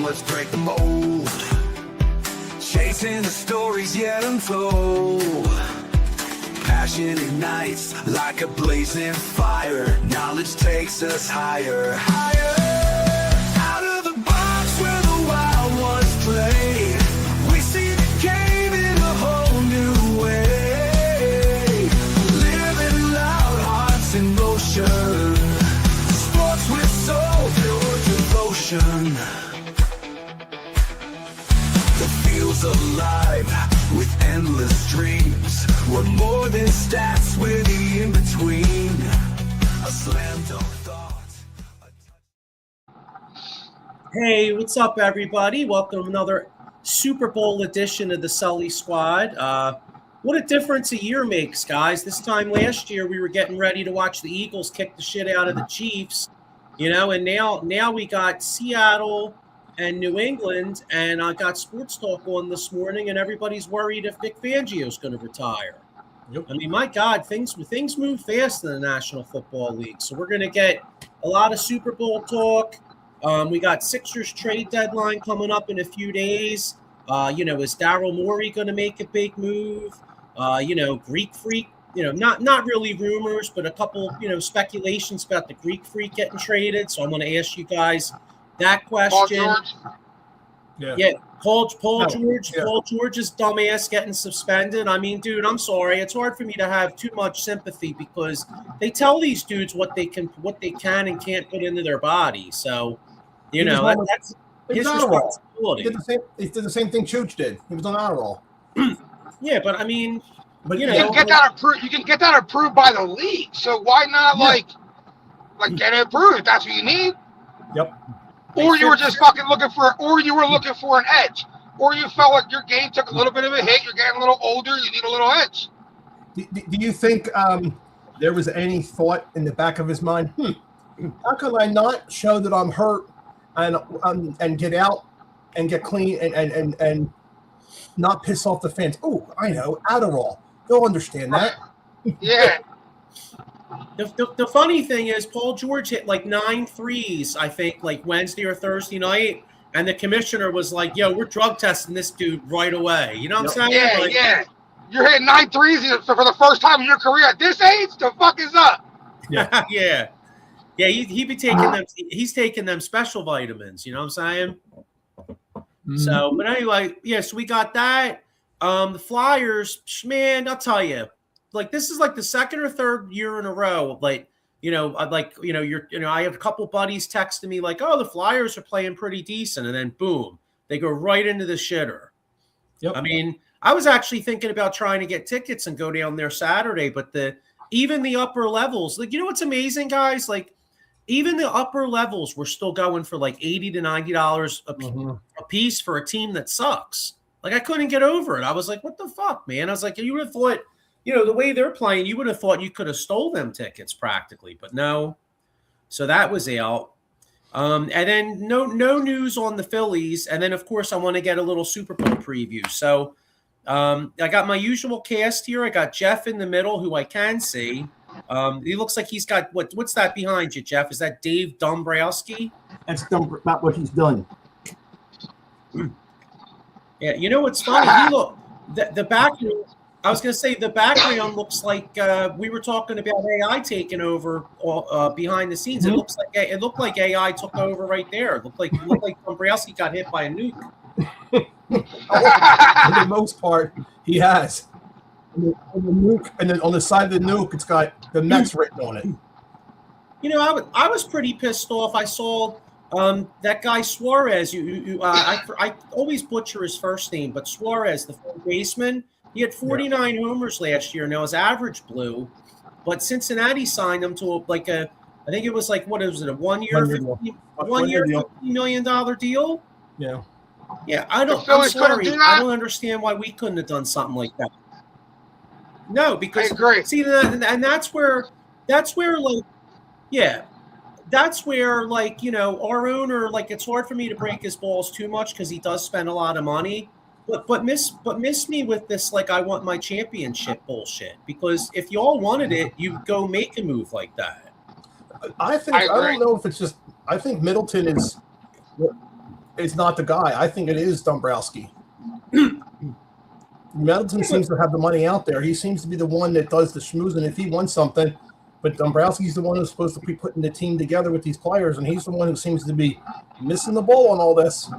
let's break the mold. Chasing the stories yet untold. Passion ignites like a blazing fire. Knowledge takes us higher, higher. Out of the box where the wild ones play, we see the game in a whole new way. Living loud, hearts in motion. Sports with soul, pure devotion. The field's alive with endless dreams. We're more than stats, we're the in-between. A slam dunk thought. Hey, what's up, everybody? Welcome to another Super Bowl edition of the Sully Squad. What a difference a year makes, guys. This time last year, we were getting ready to watch the Eagles kick the shit out of the Chiefs, and now we got Seattle and New England, and I got Sports Talk on this morning, and everybody's worried if Vic Fangio's going to retire. Yep. I mean, my God, things move fast in the National Football League, so we're going to get a lot of Super Bowl talk. We got Sixers trade deadline coming up in a few days. Is Daryl Morey going to make a big move? Greek Freak, not really rumors, but a couple, speculations about the Greek Freak getting traded. So I'm going to ask you guys that question. Paul George's dumbass getting suspended. I mean, dude, I'm sorry. It's hard for me to have too much sympathy because they tell these dudes what they can and can't put into their body. So, that's his responsibility. He did the same thing Chooch did. He was on Adderall. Yeah, but I mean, you can get that approved. You can get that approved by the league. So why not get it approved if that's what you need? Yep. Or you were just fucking looking for an edge, or you felt like your game took a little bit of a hit. You're getting a little older. You need a little edge. Do you think there was any thought in the back of his mind? How can I not show that I'm hurt and get out and get clean and not piss off the fans? Oh, I know, Adderall. They'll understand that. Yeah. The funny thing is Paul George hit like 9 threes, I think, like Wednesday or Thursday night, and the commissioner was like, yo, we're drug testing this dude right away. You know what I'm saying? Yeah. You're hitting 9 threes for the first time in your career at this age? The fuck is up? Yeah. Yeah, he be taking them. He's taking them special vitamins. You know what I'm saying? Mm-hmm. So, but anyway, so we got that. The Flyers, man, I'll tell you, like this is like the second or third year in a row. I have a couple buddies texting me like, oh, the Flyers are playing pretty decent, and then boom, they go right into the shitter. Yep. I mean, I was actually thinking about trying to get tickets and go down there Saturday, but even the upper levels, like, what's amazing, guys? Like, even the upper levels were still going for like $80 to $90 a piece for a team that sucks. Like, I couldn't get over it. I was like, what the fuck, man? I was like, you would have thought, the way they're playing, you would have thought you could have stole them tickets practically, but no. So that was out. And then no news on the Phillies. And then, of course, I want to get a little Super Bowl preview. So I got my usual cast here. I got Jeff in the middle, who I can see. He looks like he's got what's that behind you, Jeff? Is that Dave Dombrowski? That's about what he's done. Yeah, what's funny? Look, the background. I was going to say the background looks like we were talking about AI taking over behind the scenes. Mm-hmm. It looked like AI took over right there. It looked like Dombrowski got hit by a nuke. For the most part, he has. And the nuke, and then on the side of the nuke, it's got the Mets written on it. I was pretty pissed off. I saw that guy Suarez. I always butcher his first name, but Suarez, the third baseman, he had 49 homers last year. Now his average blew, but Cincinnati signed him to I think it was like, what was it, a one-year $50 million deal? Yeah. Yeah, I'm sorry. I don't understand why we couldn't have done something like that. No, because see, and that's where our owner, like, it's hard for me to break his balls too much because he does spend a lot of money. But miss me with this, like, I want my championship bullshit. Because if y'all wanted it, you go make a move like that. I don't know if it's just. I think Middleton is. is not the guy. I think it is Dombrowski. Middleton seems to have the money out there. He seems to be the one that does the schmoozing if he wants something. But Dombrowski's the one who's supposed to be putting the team together with these players, and he's the one who seems to be missing the ball on all this.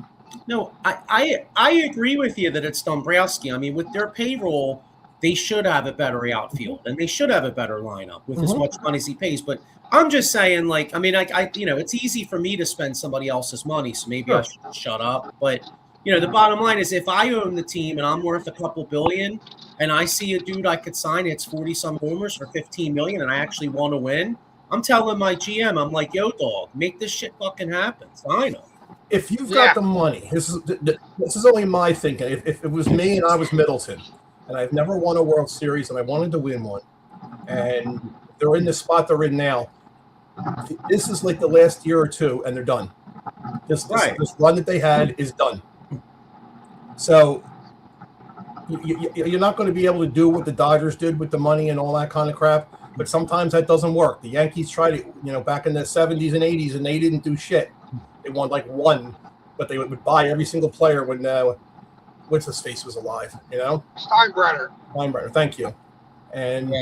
No, I agree with you that it's Dombrowski. I mean, with their payroll, they should have a better outfield, and they should have a better lineup with as much money as he pays. But I'm just saying, like, I mean, I it's easy for me to spend somebody else's money, so maybe I should shut up. But the bottom line is, if I own the team and I'm worth a couple billion, and I see a dude I could sign, it's 40-some homers for $15 million, and I actually want to win, I'm telling my GM, I'm like, yo, dog, make this shit fucking happen. Sign him. If you've got the money, this is only my thinking. If it was me and I was Middleton, and I've never won a World Series, and I wanted to win one, and they're in the spot they're in now, this is like the last year or two, and they're done. This run that they had is done. So you're not going to be able to do what the Dodgers did with the money and all that kind of crap. But sometimes that doesn't work. The Yankees tried it, back in the 70s and 80s, and they didn't do shit. They won like one, but they would buy every single player when what's his face was alive. Steinbrenner. Thank you. And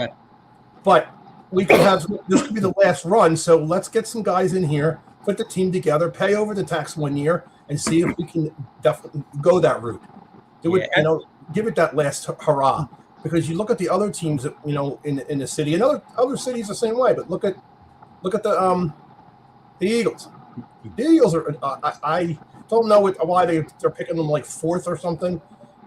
but we could have this could be the last run. So let's get some guys in here, put the team together, pay over the tax 1 year, and see if we can definitely go that route. Do it, give it that last hurrah. Because you look at the other teams that in the city, and other cities the same way. But look at the Eagles. The Eagles are. I don't know why they're picking them like fourth or something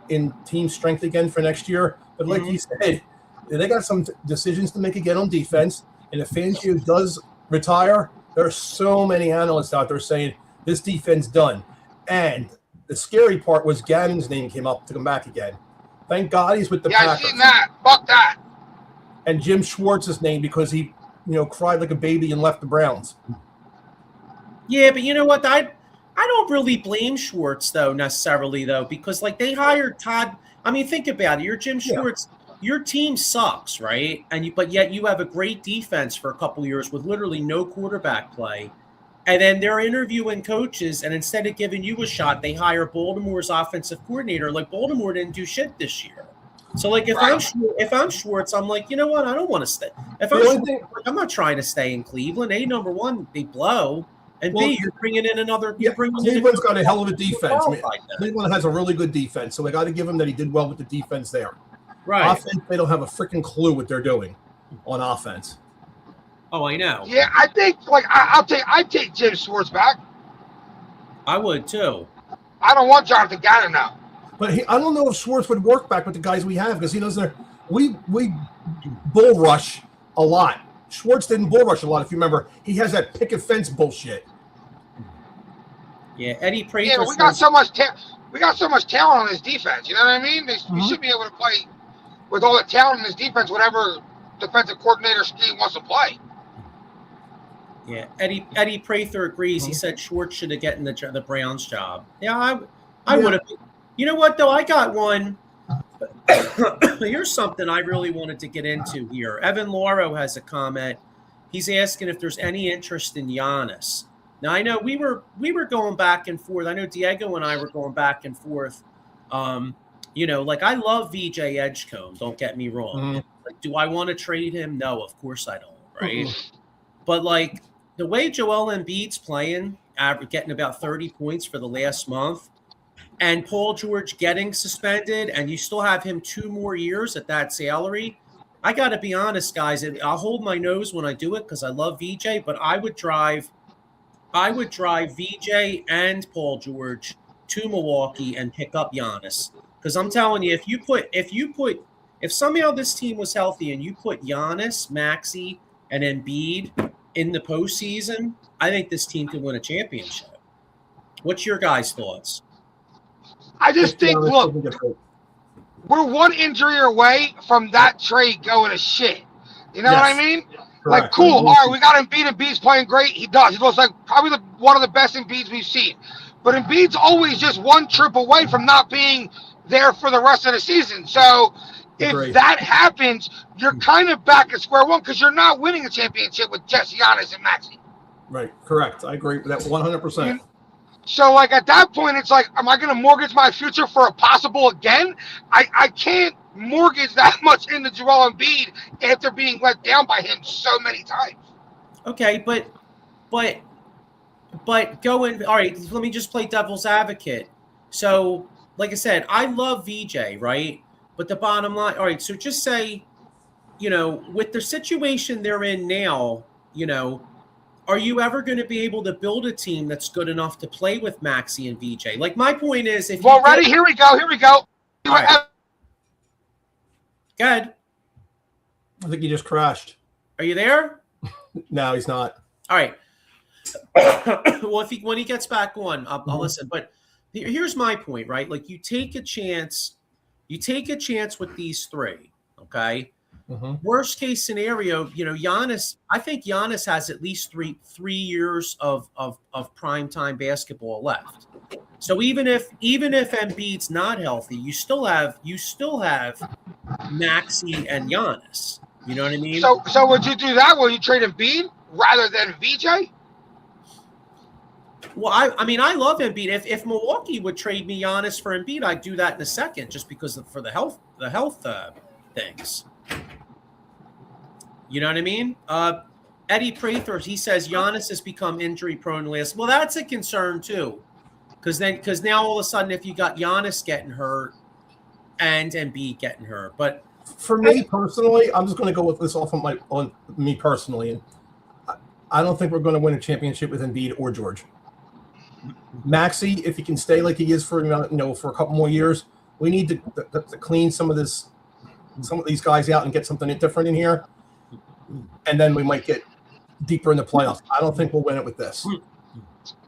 in team strength again for next year. But like you said, they got some decisions to make again on defense. And if Fangio does retire, there are so many analysts out there saying this defense done. And the scary part was Gannon's name came up to come back again. Thank God he's with the Packers. I seen that. Fuck that. And Jim Schwartz's name because he, cried like a baby and left the Browns. Yeah, but you know what? I don't really blame Schwartz necessarily because like they hired Todd. I mean, think about it. You're Jim Schwartz. Your team sucks, right? But yet you have a great defense for a couple of years with literally no quarterback play. And then they're interviewing coaches, and instead of giving you a shot, they hire Baltimore's offensive coordinator. Like, Baltimore didn't do shit this year. So, like, if I'm Schwartz, I'm like, you know what? I don't want to stay. I'm not trying to stay in Cleveland. A, number one, they blow, and B, you're bringing in another. Cleveland's got a hell of a defense. I mean, Cleveland has a really good defense, so we got to give him that he did well with the defense there. Right. Offense, they don't have a freaking clue what they're doing on offense. Oh, I know. Yeah, I think I'd take Jim Schwartz back. I would too. I don't want Jonathan Gannon now. But I don't know if Schwartz would work back with the guys we have because he doesn't. We bull rush a lot. Schwartz didn't bull rush a lot. If you remember, he has that picket fence bullshit. Yeah, Eddie Prater. Yeah, but we got so much talent on this defense. You know what I mean? We should be able to play with all the talent in this defense, whatever defensive coordinator scheme wants to play. Yeah, Eddie Prather agrees. He said Schwartz should have gotten the Browns job. Yeah, I would have. You know what, though? I got one. Here's something I really wanted to get into here. Evan Lauro has a comment. He's asking if there's any interest in Giannis. Now, I know we were going back and forth. I know Diego and I were going back and forth. Like I love VJ Edgecombe. Don't get me wrong. Like, do I want to trade him? No, of course I don't. Right. But like the way Joel Embiid's playing, getting about 30 points for the last month, and Paul George getting suspended, and you still have him 2 more years at that salary. I got to be honest, guys. I'll hold my nose when I do it because I love VJ, but I would drive VJ and Paul George to Milwaukee and pick up Giannis. Because I'm telling you, if somehow this team was healthy and you put Giannis, Maxey, and Embiid in the postseason, I think this team could win a championship. What's your guys' thoughts? I just think, look, we're one injury away from that trade going to shit. You know what I mean? Correct. Like, cool. All right, we got Embiid. Embiid's playing great. He does. He looks like probably one of the best Embiids we've seen. But Embiid's always just one trip away from not being there for the rest of the season. So if that happens, you're kind of back at square one because you're not winning a championship with just Giannis and Maxey. Right. Correct. I agree with that 100%. So, like, at that point, it's like, am I going to mortgage my future for a possible again? I can't mortgage that much into Joel Embiid after being let down by him so many times. Okay, but going, all right, let me just play devil's advocate. So, like I said, I love VJ, right? But the bottom line, all right, so just say, with the situation they're in now, are you ever going to be able to build a team that's good enough to play with Maxey and VJ? Like, my point is, if well, ready? Here we go. All right. Good. I think he just crashed. Are you there? No, he's not. All right. Well, when he gets back on, I'll listen. But here's my point, right? Like, you take a chance with these three, okay? Worst case scenario, Giannis. I think Giannis has at least three years of primetime basketball left. So even if Embiid's not healthy, you still have Maxey and Giannis. You know what I mean? So would you do that? Will you trade Embiid rather than VJ? Well, I love Embiid. If Milwaukee would trade me Giannis for Embiid, I'd do that in a second, just because for the health things. You know what I mean? Eddie Prather, he says Giannis has become injury prone last. Well, that's a concern too, because now all of a sudden, if you got Giannis getting hurt and Embiid getting hurt, but for me personally, I'm just going to go with this on me personally, and I don't think we're going to win a championship with Embiid or George. Maxey, if he can stay like he is for a couple more years, we need to clean some of these guys out and get something different in here. And then we might get deeper in the playoffs. I don't think we'll win it with this.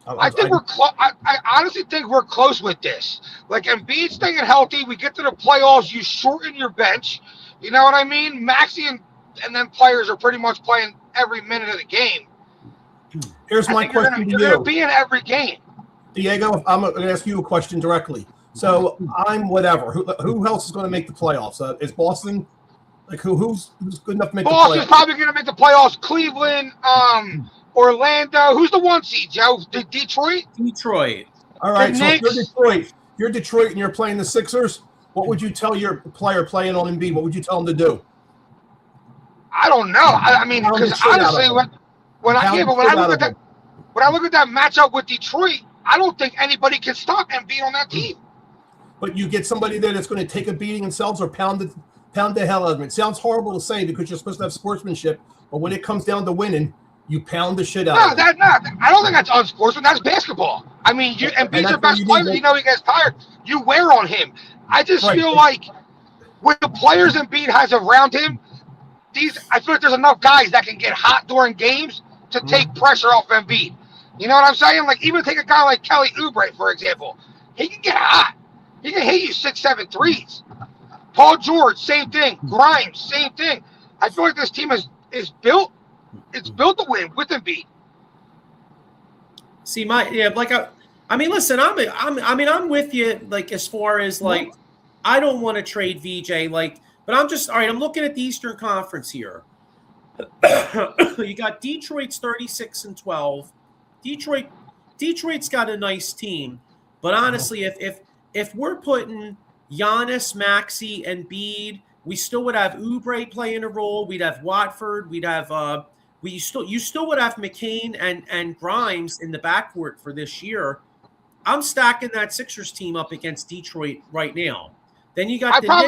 I think we're close. I honestly think we're close with this. Like, Embiid staying healthy, we get to the playoffs, you shorten your bench. You know what I mean? Maxey and then players are pretty much playing every minute of the game. Here's my question to you. You're going to be in every game. Diego, I'm going to ask you a question directly. So I'm whatever. Who else is going to make the playoffs? Is Boston? Like, who's good enough to make the playoffs? Boston's probably going to make the playoffs. Cleveland, Orlando. Who's the 1 seed, Joe? Detroit? Detroit. All right, so if you're Detroit and you're playing the Sixers, what would you tell your player playing on Embiid? What would you tell him to do? I don't know. I mean, because honestly, when I look at that matchup with Detroit, I don't think anybody can stop Embiid on that team. But you get somebody there that's going to take a beating themselves or pound the hell out of him. It sounds horrible to say because you're supposed to have sportsmanship, but when it comes down to winning, you pound the shit out of him. I don't think that's unsportsman. That's basketball. I mean, Embiid's your best player. You know he gets tired. You wear on him. I just feel like with the players Embiid has around him, I feel like there's enough guys that can get hot during games to take pressure off Embiid. You know what I'm saying? Like, even take a guy like Kelly Oubre, for example. He can get hot. He can hit you 6-7 threes. Paul George, same thing. Grimes, same thing. I feel like this team is built. It's built to win with Embiid. See, listen, I'm with you. Like, as far as like, I don't want to trade VJ. Like, but I'm just all right. I'm looking at the Eastern Conference here. You got Detroit's 36-12. Detroit's got a nice team, but honestly, if we're putting Giannis, Maxey, and Embiid, we still would have Oubre playing a role. We'd have Watford. We'd have you still would have McCain and Grimes in the backcourt for this year. I'm stacking that Sixers team up against Detroit right now. Then you got. I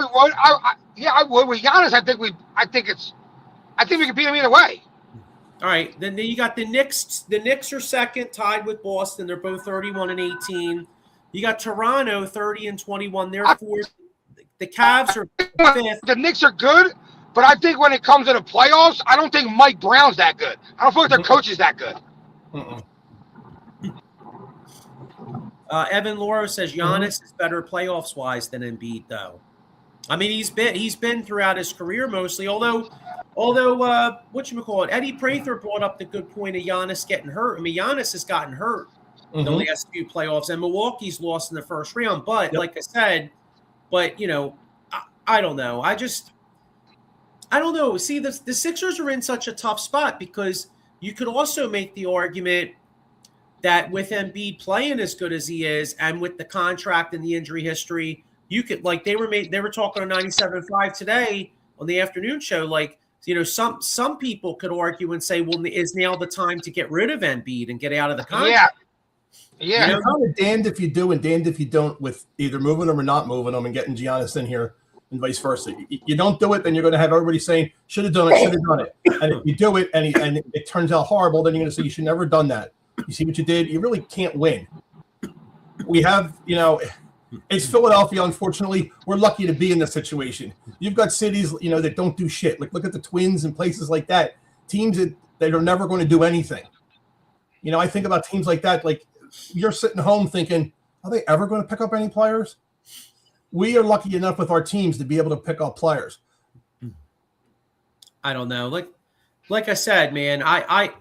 would. With Giannis, I think we can beat him either way. All right. Then you got the Knicks. The Knicks are second, tied with Boston. They're both 31-18. You got Toronto 30-21. They're fourth. The Cavs are fifth. The Knicks are good, but I think when it comes to the playoffs, I don't think Mike Brown's that good. I don't feel like their coach is that good. Evan Loro says Giannis is better playoffs wise than Embiid, though. I mean, he's been throughout his career mostly. Although Eddie Prather brought up the good point of Giannis getting hurt. I mean, Giannis has gotten hurt the last few playoffs, and Milwaukee's lost in the first round. But like I said, I don't know. I don't know. See, the Sixers are in such a tough spot because you could also make the argument that with Embiid playing as good as he is, and with the contract and the injury history, you could like they were talking on 97.5 today on the afternoon show. Like, you know, some people could argue and say, well, is now the time to get rid of Embiid and get out of the contract? Yeah. You're kind of damned if you do and damned if you don't with either moving them or not moving them and getting Giannis in here and vice versa. You don't do it, then you're going to have everybody saying, should have done it. And if you do it and it turns out horrible, then you're going to say, you should never have done that. You see what you did? You really can't win. We have, you know, it's Philadelphia, unfortunately. We're lucky to be in this situation. You've got cities, you know, that don't do shit. Like, look at the Twins and places like that. Teams that are never going to do anything. You know, I think about teams like that, like, you're sitting home thinking, are they ever going to pick up any players? We are lucky enough with our teams to be able to pick up players. I don't know. Like I said, man, I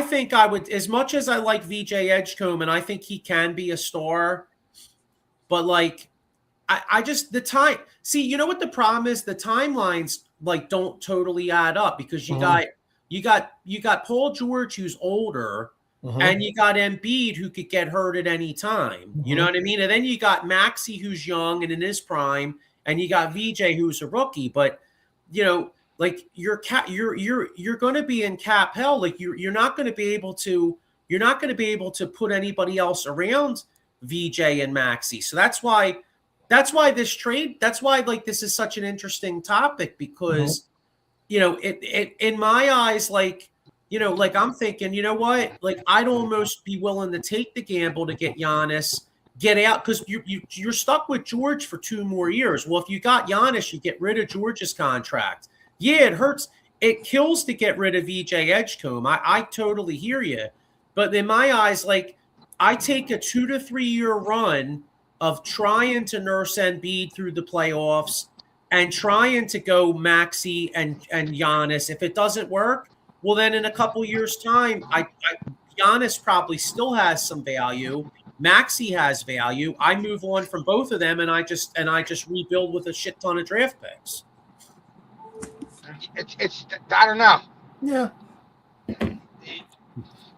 think I would, as much as I like VJ Edgecombe, and I think he can be a star, but like, I just, the time, see, you know what the problem is? The timelines like don't totally add up because you got Paul George who's older. And you got Embiid who could get hurt at any time. You know what I mean? And then you got Maxey who's young and in his prime, and you got VJ who's a rookie. But you know, like you're going to be in cap hell. Like you're not going to be able to put anybody else around VJ and Maxey. So that's why this trade. That's why like this is such an interesting topic because you know it in my eyes like. You know, like I'm thinking, you know what? Like I'd almost be willing to take the gamble to get Giannis, get out because you're stuck with George for 2 more years. Well, if you got Giannis, you get rid of George's contract. Yeah, it hurts. It kills to get rid of VJ Edgecombe. I totally hear you, but in my eyes, like I take a 2 to 3 year run of trying to nurse Embiid through the playoffs and trying to go Maxey and Giannis. If it doesn't work. Well, then in a couple years' time, Giannis probably still has some value. Maxey has value. I move on from both of them, and I just rebuild with a shit ton of draft picks. It's I don't know. Yeah.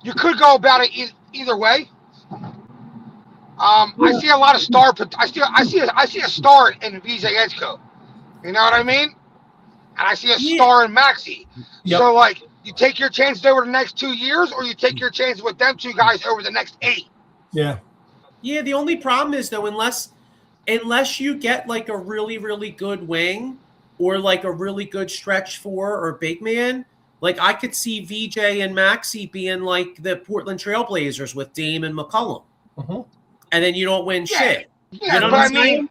You could go about it either way. I see a lot of star. I see a star in VJ Edgecombe. You know what I mean? And I see a star in Maxey. Yep. So like. You take your chances over the next 2 years, or you take your chances with them 2 guys over the next 8. Yeah. Yeah. The only problem is though, unless you get like a really, really good wing or like a really good stretch 4 or big man, like I could see VJ and Maxey being like the Portland Trailblazers with Dame and McCollum, and then you don't win shit. Yeah, you know but what I'm saying? mean,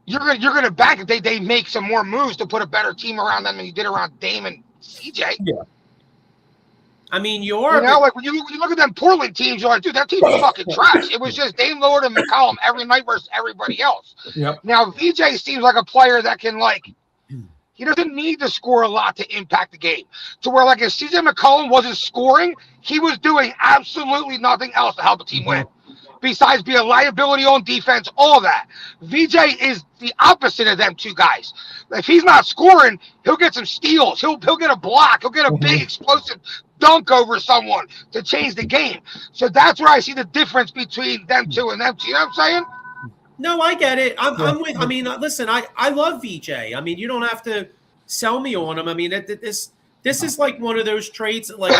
you're gonna back if they make some more moves to put a better team around them than you did around Dame and CJ. Yeah. I mean, you know, like when you look at them Portland teams, you're like, dude, that team is fucking trash. It was just Dame Lillard and McCollum every night versus everybody else. Yep. Now, VJ seems like a player that can, like, he doesn't need to score a lot to impact the game. To where, like, if CJ McCollum wasn't scoring, he was doing absolutely nothing else to help the team win. Besides being a liability on defense, all that. VJ is the opposite of them 2 guys. If he's not scoring, he'll get some steals. He'll get a block. He'll get a big explosive dunk over someone to change the game. So that's where I see the difference between them 2 and them 2. You know what I'm saying? No, I get it. I'm with. I mean, listen, I love VJ. I mean, you don't have to sell me on him. I mean, this is like one of those trades that, like,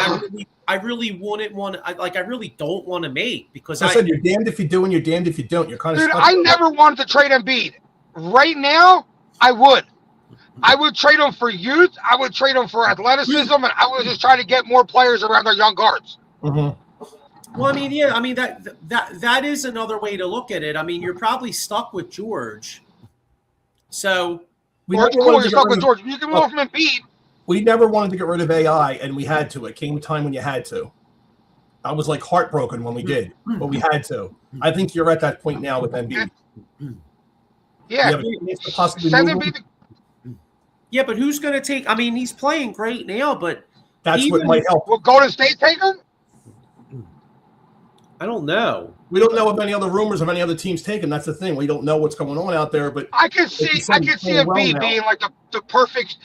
I really don't want to make because I said you're damned if you do and you're damned if you don't. You're kind of. Dude, I never wanted to trade Embiid. Right now, I would. I would trade him for youth. I would trade him for athleticism, and I would just try to get more players around their young guards. Well, I mean, yeah, I mean that is another way to look at it. I mean, you're probably stuck with George, so Or it's cool, you're stuck with George. You can move from Embiid. We never wanted to get rid of AI, and we had to. It came a time when you had to. I was like heartbroken when we did, but we had to. I think you're at that point now with Embiid. Yeah. Send Embiid. Yeah, but who's going to take? I mean, he's playing great now, but that's what might help. Will Golden State take him? I don't know. We don't know of any other rumors of any other teams taking. That's the thing. We don't know what's going on out there. But I could see Embiid being like the perfect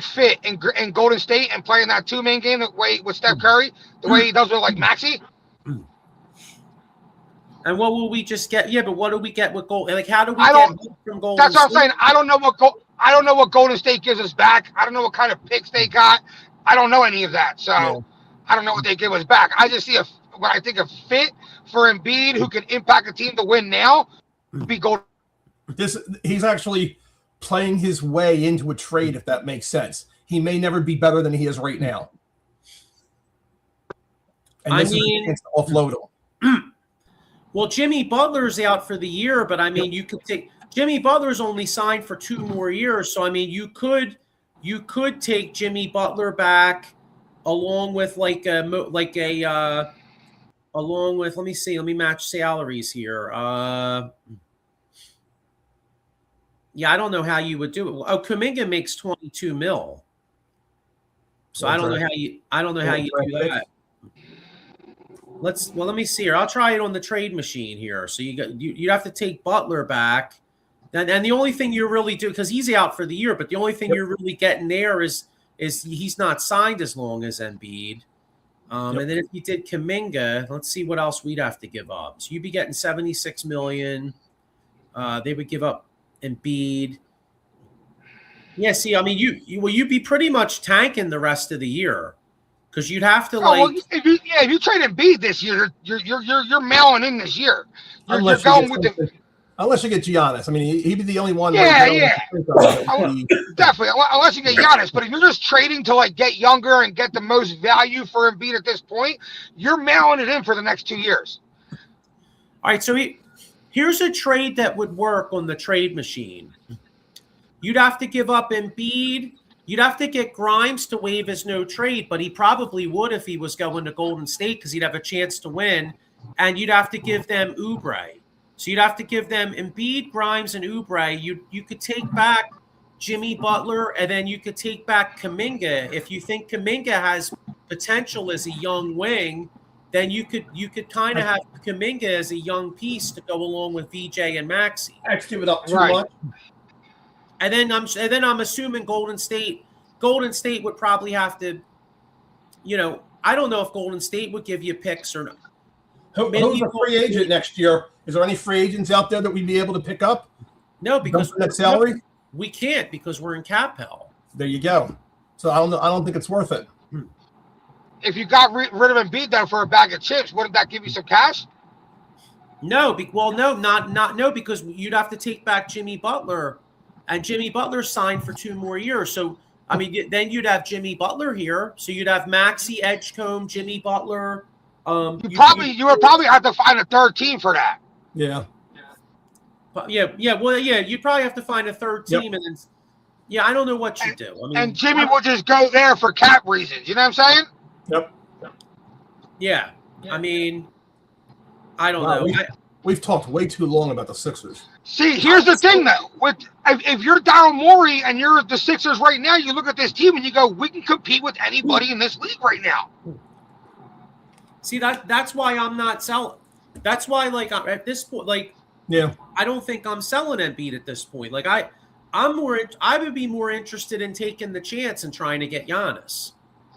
fit in Golden State and playing that 2-man game the way with Steph Curry, the way he does with like Maxey. And what will we just get? Yeah, but what do we get with Gold? Like, how do we I get don't. from Golden That's what I'm State? saying. I don't know what Golden State gives us back. I don't know what kind of picks they got. I don't know any of that. So I don't know what they give us back. I just see what I think a fit for Embiid who can impact a team to win now would be Golden. He's actually playing his way into a trade, if that makes sense. He may never be better than he is right now. And this is a chance to offload him. Well, Jimmy Butler's out for the year, but I mean, you could take Jimmy Butler's only signed for 2 more years, so I mean, you could take Jimmy Butler back along with along with, let me see, let me match salaries here. Yeah, I don't know how you would do it. Oh, Kuminga makes 22 mil. So I don't know how you do that. Let me see here. I'll try it on the trade machine here. So you'd have to take Butler back. And the only thing you really do, because he's out for the year, but the only thing you're really getting there is he's not signed as long as Embiid. And then if you did Kuminga, let's see what else we'd have to give up. So you'd be getting $76 million. They would give up Embiid. Yeah, see, I mean, you'd be pretty much tanking the rest of the year. Because you'd have to if you trade Embiid this year, you're mailing in this year. You're going with the. Unless you get Giannis, I mean, he'd be the only one. Yeah. Definitely, unless you get Giannis. But if you're just trading to get younger and get the most value for Embiid at this point, you're mailing it in for the next 2 years. All right, so here's a trade that would work on the trade machine. You'd have to give up Embiid. You'd have to get Grimes to waive his no trade, but he probably would if he was going to Golden State because he'd have a chance to win. And you'd have to give them Oubre. So you'd have to give them Embiid, Grimes, and Oubre. You could take back Jimmy Butler, and then you could take back Kuminga. If you think Kuminga has potential as a young wing, then you could kind of have Kuminga as a young piece to go along with VJ and Maxey. Let's give it up too much. And then I'm assuming Golden State would probably have to, I don't know if Golden State would give you picks or not. Who's a free agent next year? Is there any free agents out there that we'd be able to pick up? No, because that salary we can't because we're in cap hell. There you go. So I don't think it's worth it. If you got rid of Embiid though for a bag of chips, wouldn't that give you some cash? No, because you'd have to take back Jimmy Butler. And Jimmy Butler signed for 2 more years. So, I mean, then you'd have Jimmy Butler here. So you'd have Maxey, Edgecombe, Jimmy Butler. You would probably have to find a third team for that. Yeah. You'd probably have to find a third team. And then, I don't know what you do. I mean, and Jimmy would just go there for cap reasons. You know what I'm saying? Yep. Yeah. I mean, I don't know. We've talked way too long about the Sixers. See, here's the thing, though. If you're Daryl Morey and you're the Sixers right now, you look at this team and you go, we can compete with anybody in this league right now. See, that's why I'm not selling. That's why, at this point, I don't think I'm selling Embiid at this point. I would be more interested in taking the chance and trying to get Giannis.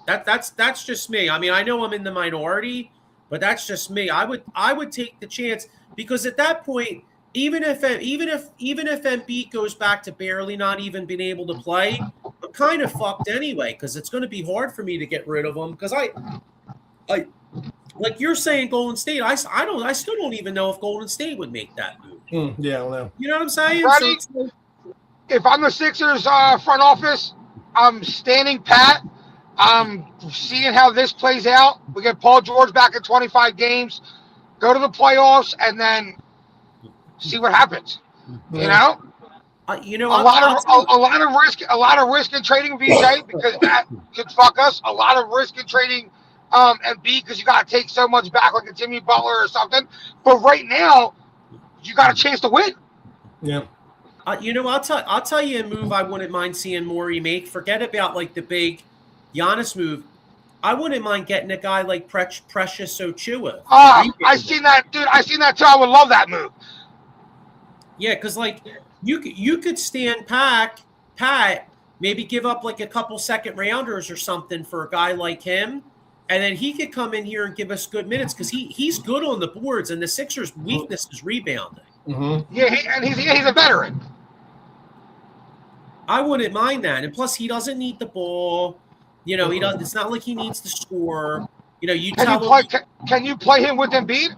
That's just me. I mean, I know I'm in the minority, but that's just me. I would take the chance because at that point, even if Embiid goes back to barely not even being able to play, I'm kind of fucked anyway because it's going to be hard for me to get rid of him because I like you're saying Golden State. I still don't even know if Golden State would make that move. Yeah, I don't know. You know what I'm saying? Ready? So if I'm the Sixers front office, I'm standing pat. I'm seeing how this plays out. We get Paul George back in 25 games, go to the playoffs, and then see what happens. You know, a lot of risk in trading VJ because that could fuck us. A lot of risk in trading Embiid because you got to take so much back like a Jimmy Butler or something. But right now, you got a chance to win. Yeah. I'll tell you a move I wouldn't mind seeing Morey make. Forget about the big Giannis move. I wouldn't mind getting a guy like Precious Ochiuwa. I seen that, dude. I seen that too. I would love that move. Yeah, because you could stand Pat, maybe give up a couple second rounders or something for a guy like him, And then he could come in here and give us good minutes because he's good on the boards, and the Sixers' weakness is rebounding. Mm-hmm. Yeah, he's a veteran. I wouldn't mind that. And plus, he doesn't need the ball. You know, he doesn't. It's not like he needs to score. You know, Can you play him with Embiid?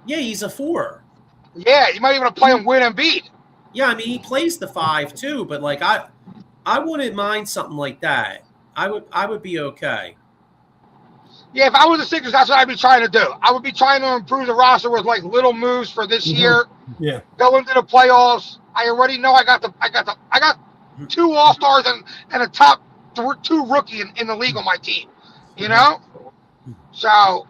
Yeah, he's a 4. Yeah, you might even play him with Embiid. Yeah, I mean, he plays the 5 too, but like I wouldn't mind something like that. I would be okay. Yeah, if I was the Sixers, that's what I'd be trying to do. I would be trying to improve the roster with like little moves for this year. Yeah. Go into the playoffs. I already know I got 2 All-Stars and a top 2 rookie in the league on my team. You know? So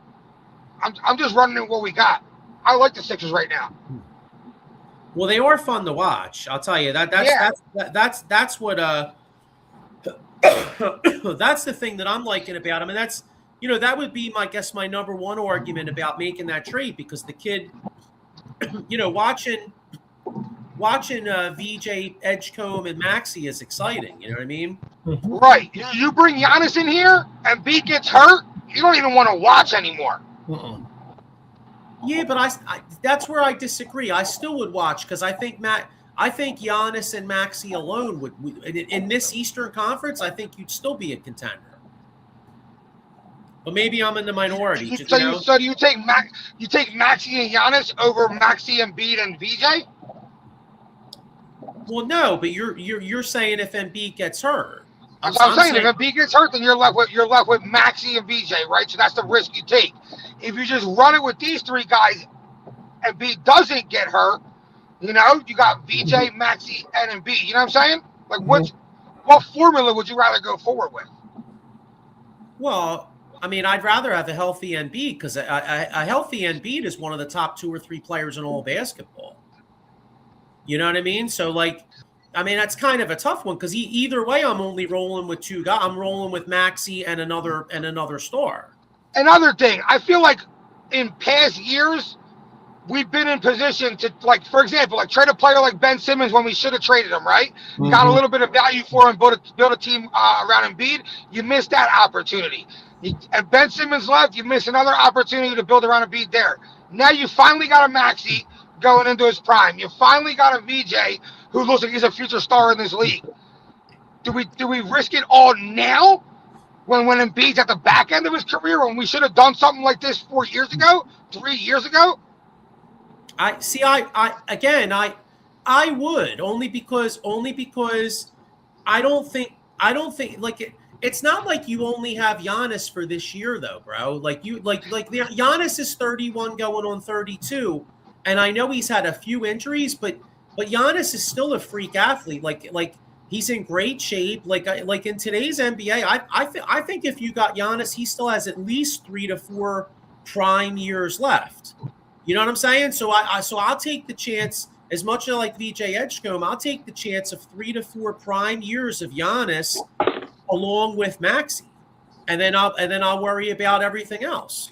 I'm just running with what we got. I like the Sixers right now. Well, they are fun to watch. I'll tell you that's what that's the thing that I'm liking about him, and that's that would be my number one argument about making that trade because the kid, watching VJ Edgecombe and Maxey is exciting. You know what I mean? Right. You bring Giannis in here and B gets hurt, you don't even want to watch anymore. Yeah, but that's where I disagree. I still would watch because I think Giannis and Maxey alone would in this Eastern Conference. I think you'd still be a contender. But maybe I'm in the minority. So do you take Maxey and Giannis over Maxey, Embiid, and VJ? Well, no, but you're saying if Embiid gets hurt. That's what I'm saying. If Embiid gets hurt, then you're left with Maxey and VJ, right? So that's the risk you take. If you just run it with these 3 guys, Embiid doesn't get hurt, you got VJ, Maxey, and Embiid. You know what I'm saying? Like, what formula would you rather go forward with? Well, I mean, I'd rather have a healthy Embiid because a healthy Embiid is one of the top 2 or 3 players in all basketball. You know what I mean? So, that's kind of a tough one because either way, I'm only rolling with 2 guys. I'm rolling with Maxey and another star. Another thing, I feel like in past years, we've been in position to, for example, trade a player like Ben Simmons when we should have traded him, right? Mm-hmm. Got a little bit of value for him, build a team around Embiid. You missed that opportunity. And Ben Simmons left, you missed another opportunity to build around Embiid there. Now you finally got a Maxey going into his prime. You finally got a VJ who looks like he's a future star in this league. Do we risk it all now when Embiid's at the back end of his career when we should have done something like this 4 years ago, 3 years ago? I would only because I don't think it's not like you only have Giannis for this year though, bro. Giannis is 31 going on 32, and I know he's had a few injuries, but Giannis is still a freak athlete. Like he's in great shape. Like in today's NBA, I think if you got Giannis, he still has at least 3 to 4 prime years left. You know what I'm saying? So I'll take the chance. As much as I like VJ Edgecombe, I'll take the chance of 3 to 4 prime years of Giannis along with Maxey, and then I'll worry about everything else.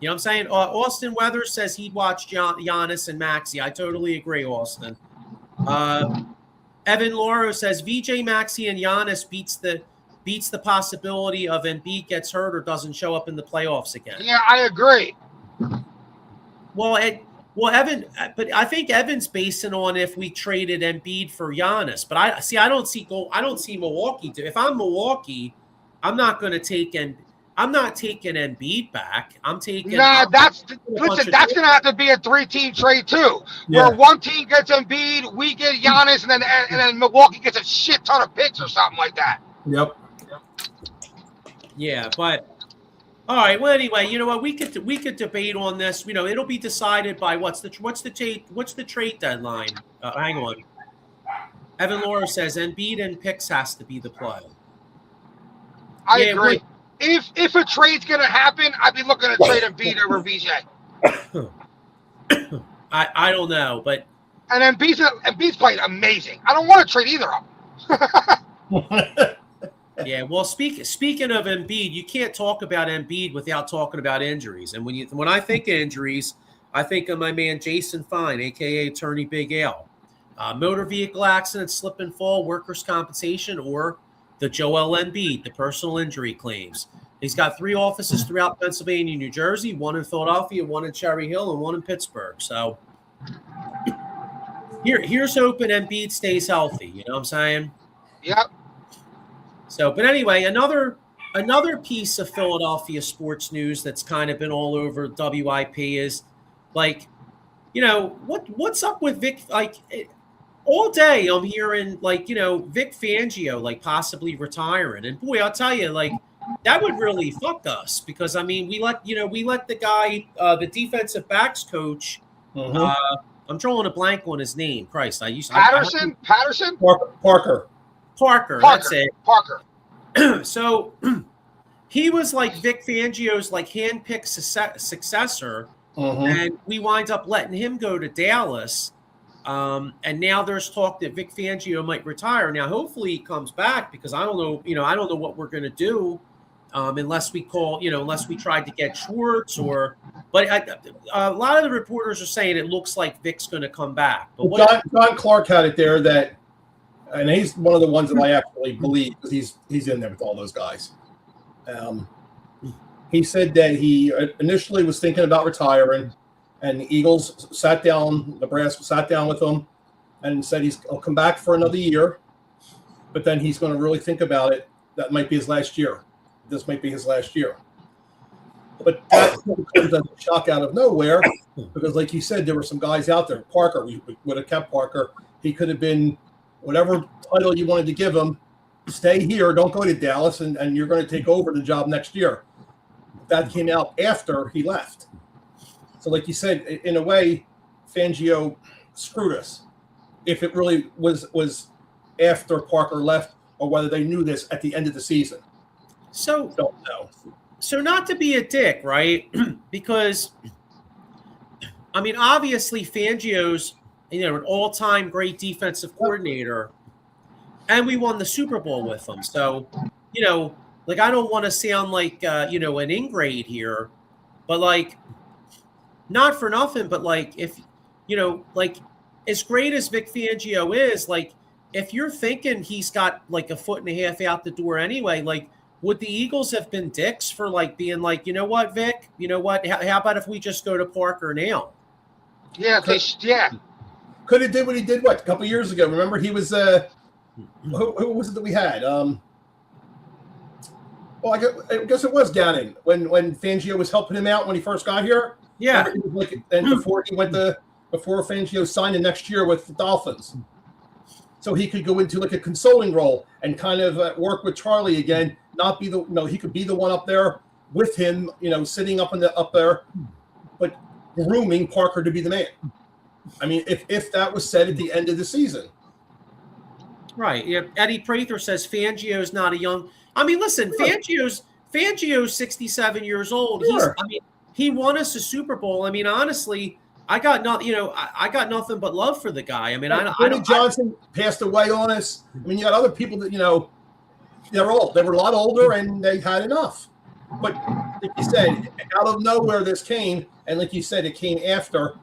You know what I'm saying? Austin Weathers says he'd watch Giannis and Maxey. I totally agree, Austin. Evan Lauro says VJ, Maxey, and Giannis beats the possibility of Embiid gets hurt or doesn't show up in the playoffs again. Yeah, I agree. Well, Evan, but I think Evan's basing on if we traded Embiid for Giannis. But I don't see Milwaukee. If I'm Milwaukee, I'm not going to take I'm not taking Embiid back. I'm taking. Nah, that's going to have to be a 3-team trade too, where one team gets Embiid, we get Giannis, and then Milwaukee gets a shit ton of picks or something like that. Yep. Yeah, but. All right. Well, anyway, you know what? We could debate on this. It'll be decided by what's the trade deadline. Hang on. Evan Laura says Embiid and picks has to be the play. I agree. If a trade's gonna happen, I'd be looking to trade Embiid over VJ. I don't know, but Embiid's played amazing. I don't want to trade either of them. Yeah, well, speaking of Embiid, you can't talk about Embiid without talking about injuries. And when I think of injuries, I think of my man Jason Fine, a.k.a. Attorney Big Al. Motor vehicle accident, slip and fall, workers' compensation, or the Joel Embiid, the personal injury claims. He's got 3 offices throughout Pennsylvania, New Jersey, 1 in Philadelphia, 1 in Cherry Hill, and 1 in Pittsburgh. So here's hoping Embiid stays healthy. You know what I'm saying? Yep. So, but anyway, another piece of Philadelphia sports news that's kind of been all over WIP is like, you know, what's up with Vic? Like all day I'm hearing like, you know, Vic Fangio like possibly retiring, and boy, I'll tell you, like that would really fuck us because I mean we let the guy, the defensive backs coach. I'm drawing a blank on his name. Christ, Patterson. Parker. That's it. Parker. So he was like Vic Fangio's like handpicked successor, and we wind up letting him go to Dallas. And now there's talk that Vic Fangio might retire. Now, hopefully he comes back because I don't know, I don't know what we're going to do unless we tried to get Schwartz but a lot of the reporters are saying it looks like Vic's going to come back. But John Clark had it there and he's one of the ones that I actually believe because he's in there with all those guys. He said that he initially was thinking about retiring, and the Eagles Nebraska sat down with him and said he'll come back for another year, but then he's going to really think about it. That might be his last year. This might be his last year. But that comes as a shock out of nowhere because, like you said, there were some guys out there. Parker, we would have kept Parker. He could have been whatever title you wanted to give him. Stay here. Don't go to Dallas, and you're going to take over the job next year. That came out after he left. So, like you said, in a way, Fangio screwed us. If it really was after Parker left, or whether they knew this at the end of the season. So don't know. So not to be a dick, right? Because I mean, obviously Fangio's an all-time great defensive coordinator, and we won the Super Bowl with him. So, like I don't want to sound like an ingrate here, but like not for nothing, but like if like as great as Vic Fangio is, like if you're thinking he's got like a foot and a half out the door anyway, like would the Eagles have been dicks for like being like, you know what, Vic? You know what? How about if we just go to Parker now? Yeah, could have did what he did a couple of years ago. Remember he was who was it that we had? Well, I guess it was Gannon when Fangio was helping him out when he first got here. Yeah, and before Fangio signed the next year with the Dolphins. So he could go into like a consoling role and kind of work with Charlie again. Not be he could be the one up there with him, sitting up there, but grooming Parker to be the man. I mean, if that was said at the end of the season, right? Yeah. Eddie Prather says Fangio's not a young. I mean, listen, sure. Fangio's 67 years old. Sure. He won us a Super Bowl. I mean, honestly. I got nothing but love for the guy. I mean, Johnson passed away on us. I mean, you got other people that they're old. They were a lot older and they had enough. But like you said, out of nowhere this came, and like you said, it came after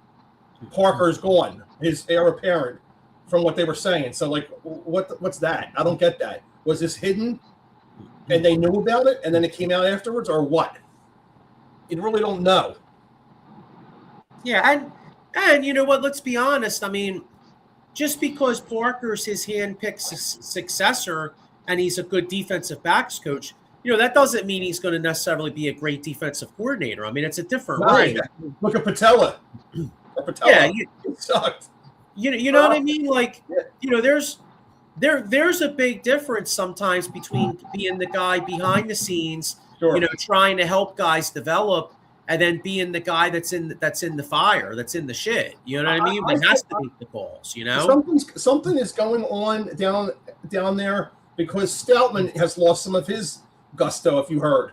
Parker's gone, his heir apparent, from what they were saying. So like, what's that? I don't get that. Was this hidden, and they knew about it, and then it came out afterwards, or what? You really don't know. Yeah, and you know what? Let's be honest. I mean, just because Parker's his handpicked successor and he's a good defensive backs coach, that doesn't mean he's going to necessarily be a great defensive coordinator. I mean, it's a different way. Look at Patella. Yeah, it sucked. You know what I mean? Like, there's a big difference sometimes between being the guy behind the scenes, sure. Trying to help guys develop, and then being the guy that's in the fire, that's in the shit. You know what I mean? That has to make the calls. Something is going on down there because Stoutman has lost some of his gusto. If you heard,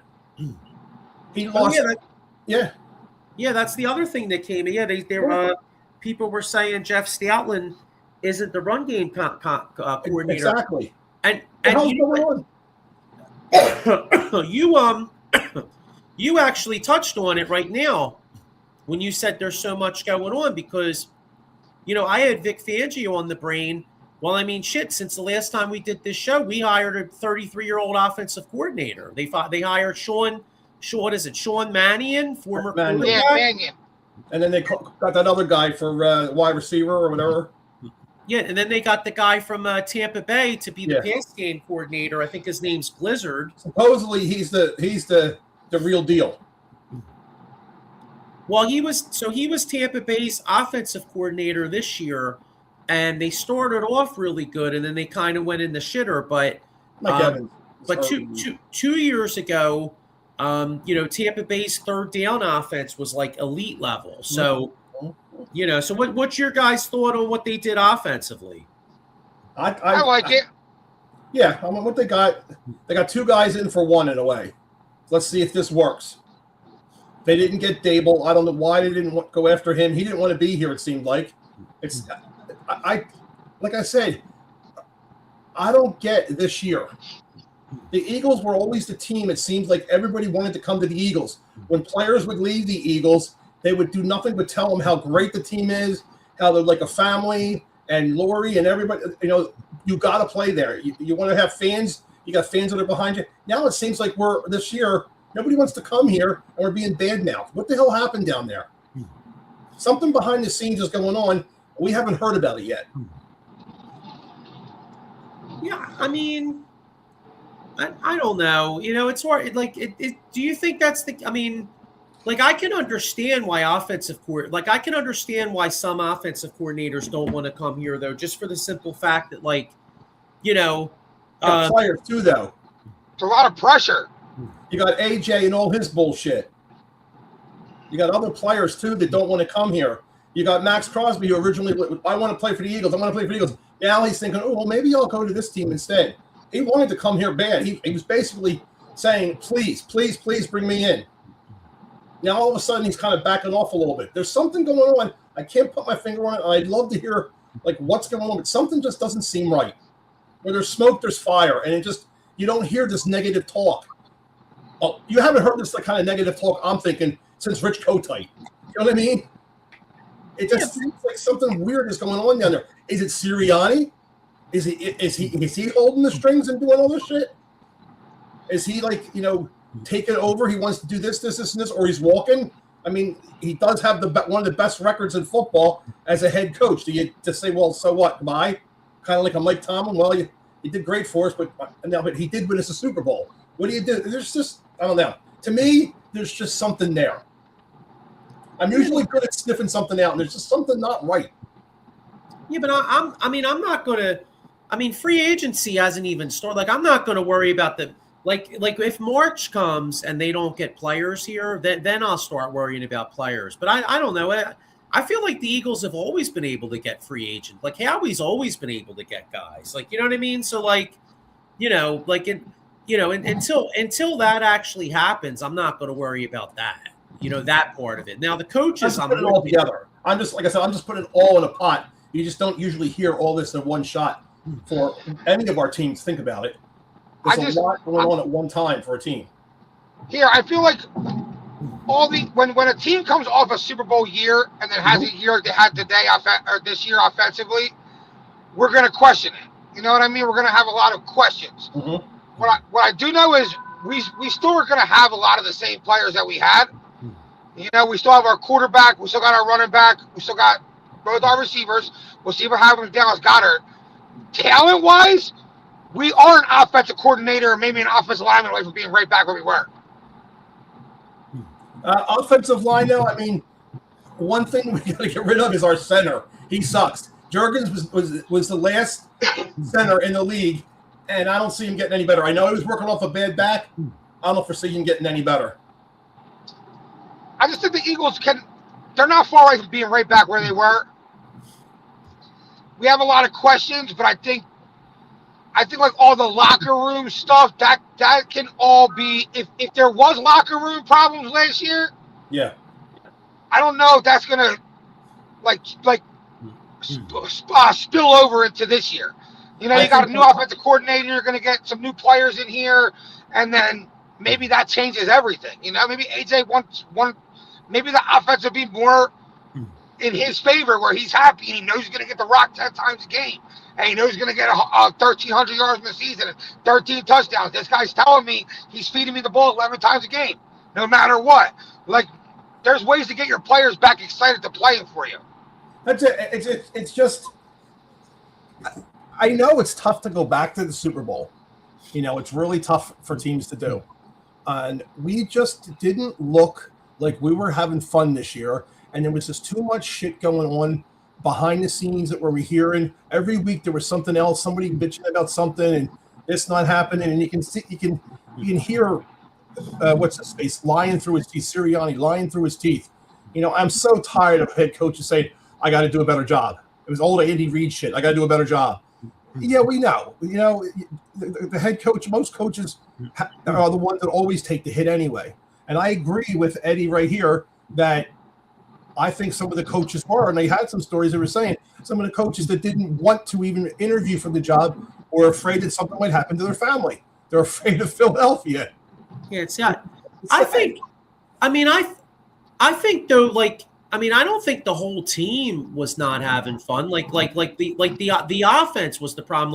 he lost. Yeah, that's the other thing that came in. Yeah, people were saying Jeff Stoutland isn't the run game coordinator. Exactly. And you actually touched on it right now when you said there's so much going on because, I had Vic Fangio on the brain, Well, I mean, shit. Since the last time we did this show, we hired a 33-year-old offensive coordinator. They hired Sean. What is it? Sean Mannion, former Mannion. Yeah, quarterback. Mannion. And then they got that other guy for wide receiver or whatever. Yeah, and then they got the guy from Tampa Bay to be the Yeah. pass game coordinator. I think his name's Blizzard. Supposedly he's the real deal. Well, he was Tampa Bay's offensive coordinator this year, and they started off really good, and then they kind of went in the shitter. But Mike Evans. but two years ago, Tampa Bay's third down offense was like elite level. So, so what's your guys' thought on what they did offensively? I like it. Yeah, I mean, what they got 2 guys in for 1 in a way. Let's see if this works. They didn't get Dable. I don't know why they didn't go after him. He didn't want to be here, it seemed like. Like I said, I don't get this year. The Eagles were always the team. It seems like everybody wanted to come to the Eagles. When players would leave the Eagles, they would do nothing but tell them how great the team is, how they're like a family, and Lori and everybody. You got to play there. You want to have fans. You got fans that are behind you. Now it seems like this year, nobody wants to come here, and we're being badmouthed. What the hell happened down there? Something behind the scenes is going on. We haven't heard about it yet. Yeah, I mean, I don't know. It's hard. Like, do you think that's the? I mean, like, I can understand why I can understand why some offensive coordinators don't want to come here, though, just for the simple fact that, like, Players too, though. It's a lot of pressure. You got AJ and all his bullshit. You got other players too that don't want to come here. You got Max Crosby, who originally, I want to play for the Eagles. I want to play for the Eagles. Now he's thinking, oh, well, maybe I'll go to this team instead. He wanted to come here bad. He was basically saying, please, please, please bring me in. Now all of a sudden he's kind of backing off a little bit. There's something going on. I can't put my finger on it. I'd love to hear like what's going on, but something just doesn't seem right. Where there's smoke, there's fire, and you don't hear this negative talk. Oh, you haven't heard this kind of negative talk, I'm thinking, since Rich Kotite. You know what I mean? It just seems like something weird is going on down there. Is it Sirianni? Is he holding the strings and doing all this shit? Is he taking over? He wants to do this, and this, or he's walking. I mean, he does have one of the best records in football as a head coach. Do you just say, well, so what? Bye? Kind of like a Mike Tomlin. Well, he did great for us, but he did win us a Super Bowl. What do you do? There's just, I don't know. To me, there's just something there. I'm usually good at sniffing something out, and there's just something not right. Yeah, but I'm not going to. I mean, free agency hasn't even started. Like, I'm not going to worry about the like if March comes and they don't get players here, then I'll start worrying about players. But I don't know. I feel like the Eagles have always been able to get free agents. Like Howie's always been able to get guys. Like, you know what I mean? So until that actually happens, I'm not going to worry about that. That part of it. Now the coaches, I'm putting it all together. I'm just putting it all in a pot. You just don't usually hear all this in one shot for any of our teams. Think about it. There's a lot going on at one time for a team. Here, I feel like when a team comes off a Super Bowl year and then has a year like they had today or this year offensively, we're going to question it. You know what I mean? We're going to have a lot of questions. Mm-hmm. What I do know is we still are going to have a lot of the same players that we had. We still have our quarterback. We still got our running back. We still got both our receivers. We'll see what happens with Dallas Goedert. Talent-wise, we are an offensive coordinator, maybe an offensive lineman away from being right back where we were. Offensive line, though, I mean, one thing we got to get rid of is our center. He sucks. Juergens was the last center in the league, and I don't see him getting any better. I know he was working off a bad back. I don't foresee him getting any better. I just think the Eagles they're not far away from being right back where they were. We have a lot of questions, but I think like all the locker room stuff, that can all be, if there was locker room problems last year, yeah, I don't know if that's gonna spill over into this year. You got a new offensive coordinator, you're gonna get some new players in here, and then maybe that changes everything. Maybe AJ wants maybe the offense will be more in his favor where he's happy and he knows he's going to get the rock 10 times a game. And he knows he's going to get 1,300 yards in the season and 13 touchdowns. This guy's telling me he's feeding me the ball 11 times a game, no matter what. Like, there's ways to get your players back excited to playing for you. That's it. It's just, I know it's tough to go back to the Super Bowl. You know, it's really tough for teams to do. And we just didn't look like we were having fun this year. And there was just too much shit going on behind the scenes that we were hearing. Every week there was something else, somebody bitching about something, and this not happening. And you can see, you can hear what's his face lying through his teeth, Sirianni lying through his teeth. You know, I'm so tired of head coaches saying, I got to do a better job. It was old Andy Reid shit. I got to do a better job. Yeah, we know. You know, the head coach, most coaches are the ones that always take the hit anyway. And I agree with Eddie right here that I think some of the coaches were, and they had some stories they were saying, some of the coaches that didn't want to even interview for the job were afraid that something might happen to their family. They're afraid of Philadelphia. Yeah, it's not. I think though, like, I mean, I don't think the whole team was not having fun. Like the offense was the problem.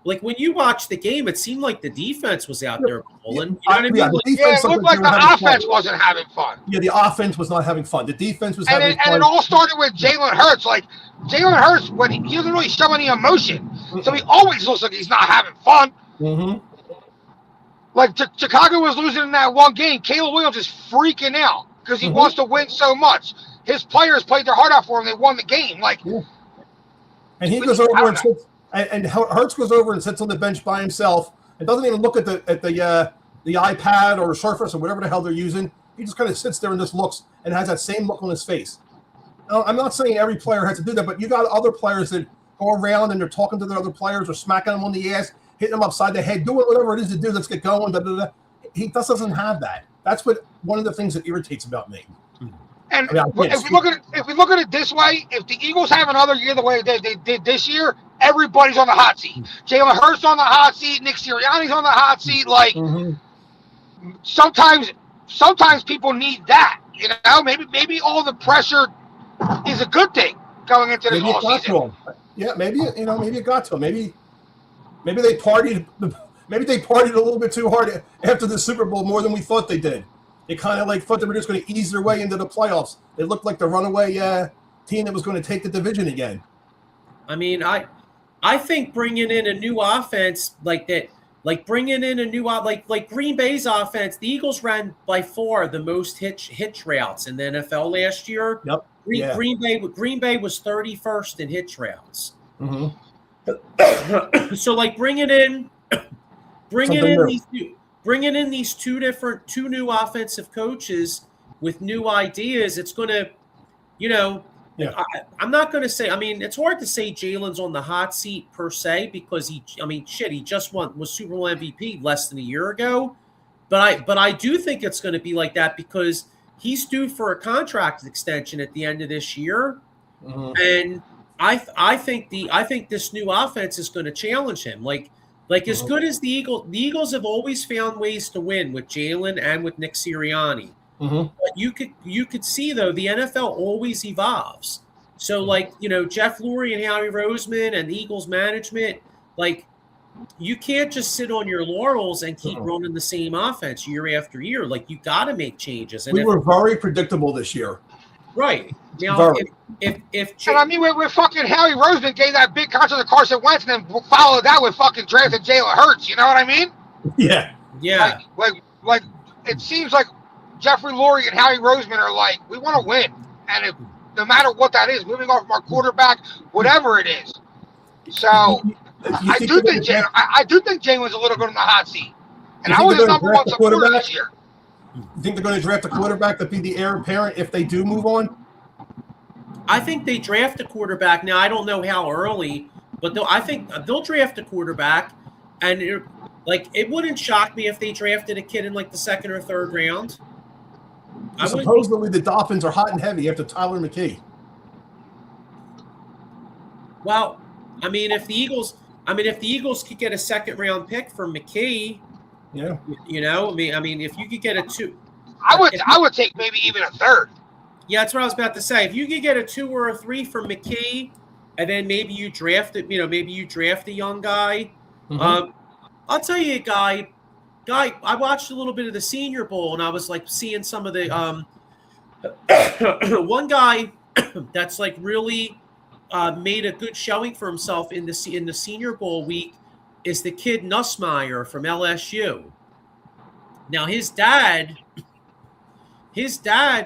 Like when you watch the game, it seemed like the defense was out there pulling. You know what I mean? It looked like the offense wasn't having fun. Yeah, the offense was not having fun. The defense was having fun. And it all started with Jalen Hurts. Like, Jalen Hurts, when he doesn't really show any emotion. So he always looks like he's not having fun. Mm-hmm. Like, Chicago was losing in that one game. Caleb Williams is freaking out because he wants to win so much. His players played their heart out for him. They won the game. Like, and he goes over and sits, and Hurts goes over and sits on the bench by himself and doesn't even look at the iPad or Surface or whatever the hell they're using. He just kind of sits there and just looks and has that same look on his face. Now, I'm not saying every player has to do that, but you got other players that go around and they're talking to their other players or smacking them on the ass, hitting them upside the head, doing whatever it is to do. Let's get going. He just doesn't have that. That's one of the things that irritates about me. And if we look at it this way, if the Eagles have another year the way they did this year, everybody's on the hot seat. Jalen Hurts on the hot seat. Nick Sirianni's on the hot seat. Like, sometimes people need that. You know, maybe all the pressure is a good thing going into this whole season. Yeah, maybe it got to him. Maybe they partied. Maybe they partied a little bit too hard after the Super Bowl, more than we thought they did. They kind of like thought they were just going to ease their way into the playoffs. They looked like the runaway team that was going to take the division again. I mean, I think bringing in a new offense like that, like bringing in a new like Green Bay's offense, the Eagles ran by far the most hitch routes in the NFL last year. Yep. Green Bay was 31st in hitch routes. Mm-hmm. So like bringing in these two new offensive coaches with new ideas, it's going to, you know, I'm not going to say, I mean, it's hard to say Jalen's on the hot seat per se because he just was Super Bowl MVP less than a year ago. But I do think it's going to be like that because he's due for a contract extension at the end of this year. Mm-hmm. And I think this new offense is going to challenge him. Like as good as the Eagles have always found ways to win with Jalen and with Nick Sirianni. Mm-hmm. But you could see though the NFL always evolves. So like, you know, Jeff Lurie and Howie Roseman and the Eagles management, like you can't just sit on your laurels and keep running the same offense year after year. Like you got to make changes. And we were very predictable this year. Right. Now, if and I mean, with fucking Howie Roseman gave that big contract to Carson Wentz and then followed that with fucking drafted Jalen Hurts, you know what I mean? Yeah. Yeah. Like it seems like Jeffrey Lurie and Howie Roseman are like, we want to win. And no matter what that is, moving off from our quarterback, whatever it is. So I do think Jalen's a little bit on the hot seat. And I was his number one supporter this year. You think they're going to draft a quarterback to be the heir apparent if they do move on? I think they draft a quarterback. Now, I don't know how early, but I think they'll draft a quarterback. And it wouldn't shock me if they drafted a kid in like the second or third round. Supposedly the Dolphins are hot and heavy after Tyler McKee. Well, I mean, if the Eagles could get a second round pick from McKee, yeah, you know, I mean, if you could get a two, I would take maybe even a third. Yeah, that's what I was about to say. If you could get a 2 or a 3 from McKee, and then maybe you draft it, maybe you draft a young guy. Mhm. I'll tell you a guy. I watched a little bit of the Senior Bowl, and I was like seeing some of the one guy that's like really made a good showing for himself in the Senior Bowl week is the kid Nussmeier from LSU. Now his dad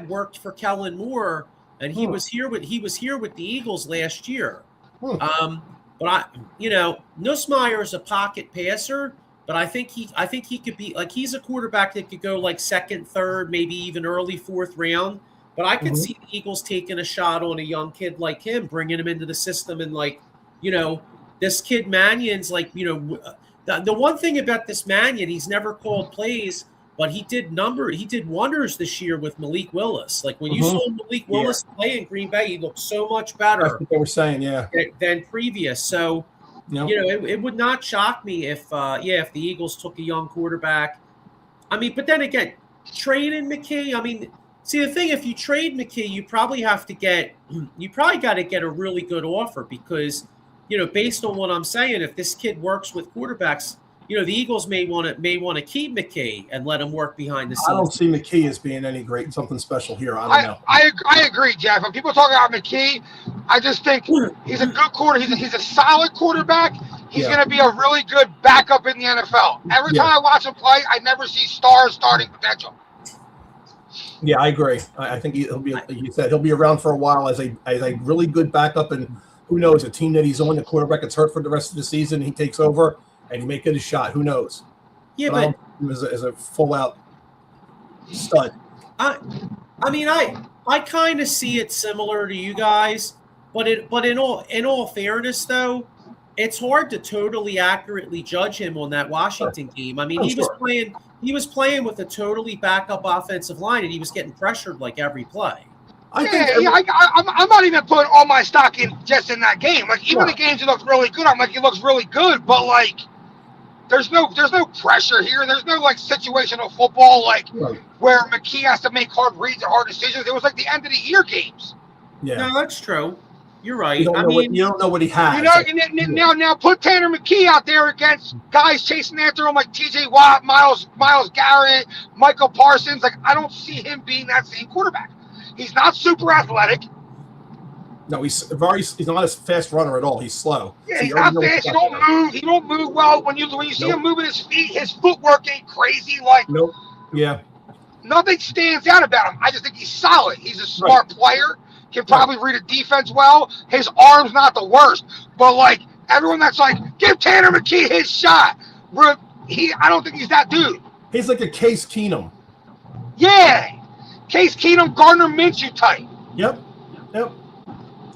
worked for Kellen Moore, and he was here with the Eagles last year. But Nussmeier is a pocket passer, but I think he could be like, he's a quarterback that could go like second, third, maybe even early fourth round. But I could see the Eagles taking a shot on a young kid like him, bringing him into the system, and like, this kid Mannion's like, the one thing about this Mannion, he's never called plays, but he did wonders this year with Malik Willis. Like when you saw Malik Willis play in Green Bay, he looked so much better. That's what they were saying, yeah, than previous. So, it would not shock me if the Eagles took a young quarterback. I mean, but then again, trading McKee. I mean, see the thing, if you trade McKee, you probably got to get a really good offer because, based on what I'm saying, if this kid works with quarterbacks, the Eagles may want to keep McKee and let him work behind the scenes. I don't see McKee as being any great, something special here. I don't know. I agree, Jeff. When people talk about McKee, I just think he's a good quarterback. He's a solid quarterback. He's going to be a really good backup in the NFL. Every time I watch him play, I never see starting potential. Yeah, I agree. I think he'll be, like you said, he'll be around for a while as a really good backup. And who knows, a team that he's on, the quarterback gets hurt for the rest of the season, he takes over. And he may get a shot. Who knows? Yeah, but as a full-out stud. I mean, I kind of see it similar to you guys, but in all fairness, though, it's hard to totally accurately judge him on that Washington game. I mean, he was playing with a totally backup offensive line, and he was getting pressured like every play. I'm not even putting all my stock in just in that game. Like even the games he looks really good, I'm like, he looks really good, but like. There's no pressure here. There's no like situational football where McKee has to make hard reads or hard decisions. It was like the end of the year games. Yeah, no, that's true. You're right. You don't know what he has. Now put Tanner McKee out there against guys chasing after him like T.J. Watt, Miles Garrett, Michael Parsons. Like I don't see him being that same quarterback. He's not super athletic. No, he's not a fast runner at all. He's slow. Yeah, he's not fast. He don't move. He don't move well. When you see him moving his feet, his footwork ain't crazy. Like nothing stands out about him. I just think he's solid. He's a smart player. Can probably read a defense well. His arm's not the worst, but like everyone that's like, give Tanner McKee his shot. I don't think he's that dude. He's like a Case Keenum. Yeah, Case Keenum, Gardner Minshew type. Yep.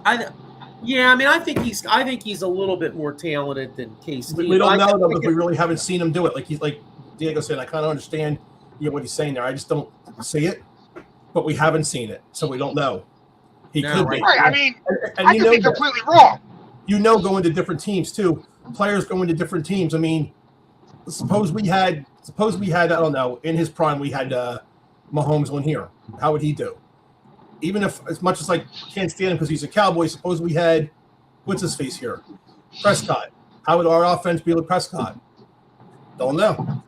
I think he's a little bit more talented than Case. We don't know though because we really haven't seen him do it. Like he's like Diego said, I kind of understand what he's saying there. I just don't see it, but we haven't seen it, so we don't know. He could be. Right. I mean, I could be completely wrong. Going to different teams too. Players going to different teams. I mean, suppose we had I don't know, in his prime we had Mahomes on here. How would he do? Even if, as much as I can't stand him because he's a Cowboy, suppose we had, what's his face here? Prescott. How would our offense be with Prescott? Don't know.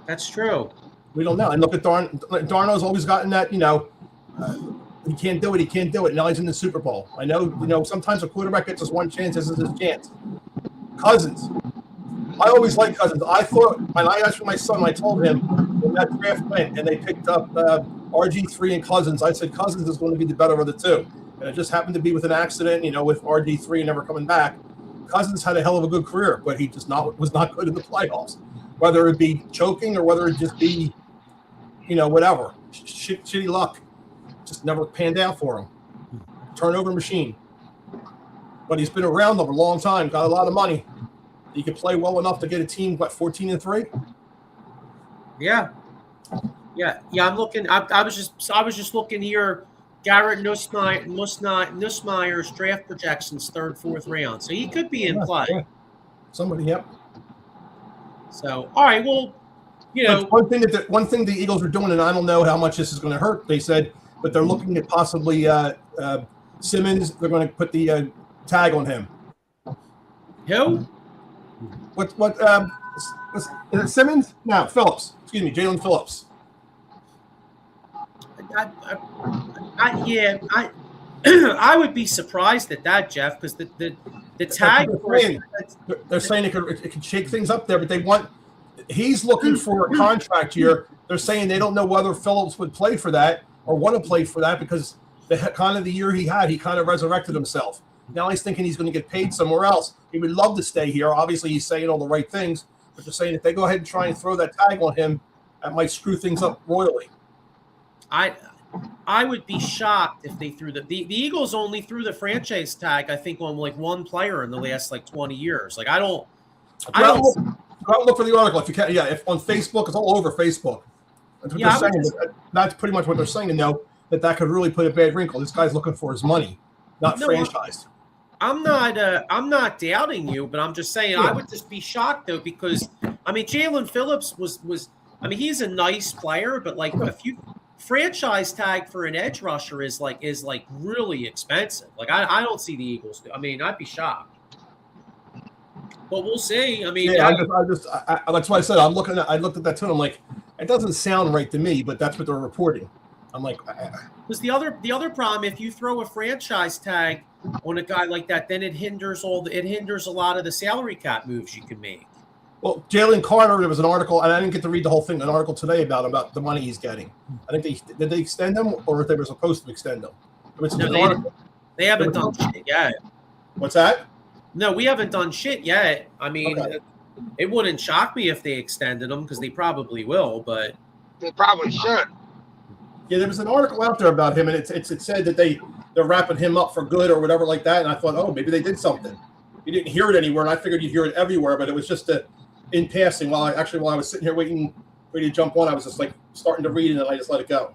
That's true. We don't know. And look at Darnold's always gotten that, he can't do it. Now he's in the Super Bowl. I know, sometimes a quarterback gets just one chance. This is his chance. Cousins. I always liked Cousins. I thought, when I asked my son, I told him when that draft went and they picked up RG3 and Cousins, I said Cousins is going to be the better of the two. And it just happened to be with an accident, with RG3 never coming back. Cousins had a hell of a good career, but he just was not good in the playoffs. Whether it be choking or whether it just be, whatever. Shitty luck. Just never panned out for him. Turnover machine. But he's been around a long time, got a lot of money. He could play well enough to get a team, 14-3? Yeah. I'm looking. I was just looking here. Garrett Nussmeier's draft projections, 3rd, 4th round. So he could be in play. Yeah. Somebody, yep. So all right, well, But one thing the Eagles are doing, and I don't know how much this is going to hurt. They said but they're looking at possibly Simmons. They're going to put the tag on him. Who? Is it Simmons? No, Phillips. Excuse me, Jalen Phillips. I would be surprised at that, Jeff, because the tag. They're saying it could shake things up there, but he's looking for a contract year. They're saying they don't know whether Phillips would play for that or want to play for that because the year he had, he kind of resurrected himself. Now he's thinking he's going to get paid somewhere else. He would love to stay here. Obviously, he's saying all the right things, but they're saying if they go ahead and try and throw that tag on him, that might screw things up royally. I would be shocked if they threw the Eagles only threw the franchise tag, I think, on like one player in the last like 20 years. Like I don't look for the article if you can. Yeah, if on Facebook, it's all over Facebook. That's what they're saying. That's pretty much what they're saying. To know that could really put a bad wrinkle. This guy's looking for his money, not franchised. I'm not doubting you, but I'm just saying I would just be shocked though because I mean Jalen Phillips was he's a nice player, but like a few franchise tag for an edge rusher is like really expensive. Like I don't see the Eagles do. I mean, I'd be shocked. But we'll see. I mean, that's why I said I looked at that too. And I'm like, it doesn't sound right to me, but that's what they're reporting. I'm like, because the other problem, if you throw a franchise tag on a guy like that, then it hinders a lot of the salary cap moves you can make. Well, Jalen Carter, there was an article, and I didn't get to read the whole thing. An article today about the money he's getting. I think did they extend him, or if they were supposed to extend him? They haven't done shit yet. What's that? No, we haven't done shit yet. I mean, It wouldn't shock me if they extended him because they probably will, but they probably should. Yeah, there was an article out there about him, and it said that they're wrapping him up for good or whatever like that. And I thought, oh, maybe they did something. You didn't hear it anywhere, and I figured you'd hear it everywhere, but it was just in passing. While I was sitting here waiting for you to jump on, I was just like starting to read, and then I just let it go.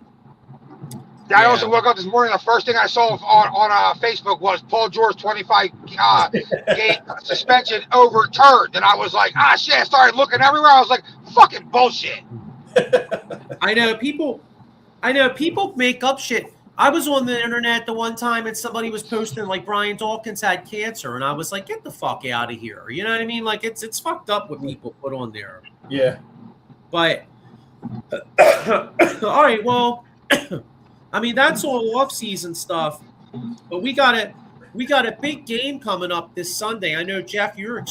Yeah. I also woke up this morning. The first thing I saw on Facebook was Paul George 25 game suspension overturned, and I was like, shit! I started looking everywhere. I was like, fucking bullshit. I know people make up shit. I was on the internet the one time and somebody was posting like Brian Dawkins had cancer, and I was like, get the fuck out of here. You know what I mean? Like it's fucked up what people put on there. Yeah. But all right, well, I mean that's all off-season stuff. But we got a big game coming up this Sunday. I know Jeff, you're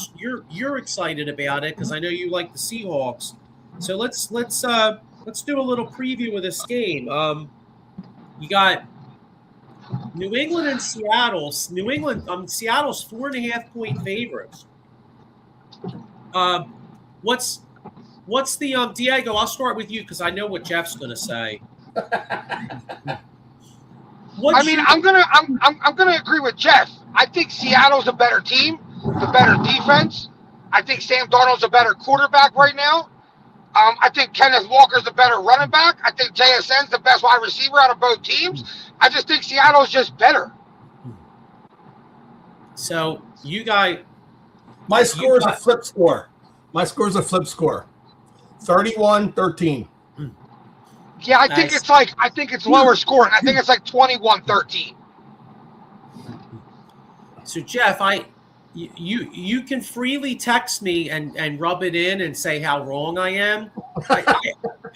excited about it because I know you like the Seahawks. So let's do a little preview of this game. You got New England and Seattle. Seattle's 4.5-point favorites. What's the Diego? I'll start with you because I know what Jeff's going to say. I'm gonna agree with Jeff. I think Seattle's a better team, the better defense. I think Sam Darnold's a better quarterback right now. I think Kenneth Walker's the better running back. I think JSN's the best wide receiver out of both teams. I just think Seattle's just better. So you guys, my score is a flip score. 31-13. Yeah, I think it's lower scoring. I think it's like 21-13. So Jeff, you can freely text me and rub it in and say how wrong I am.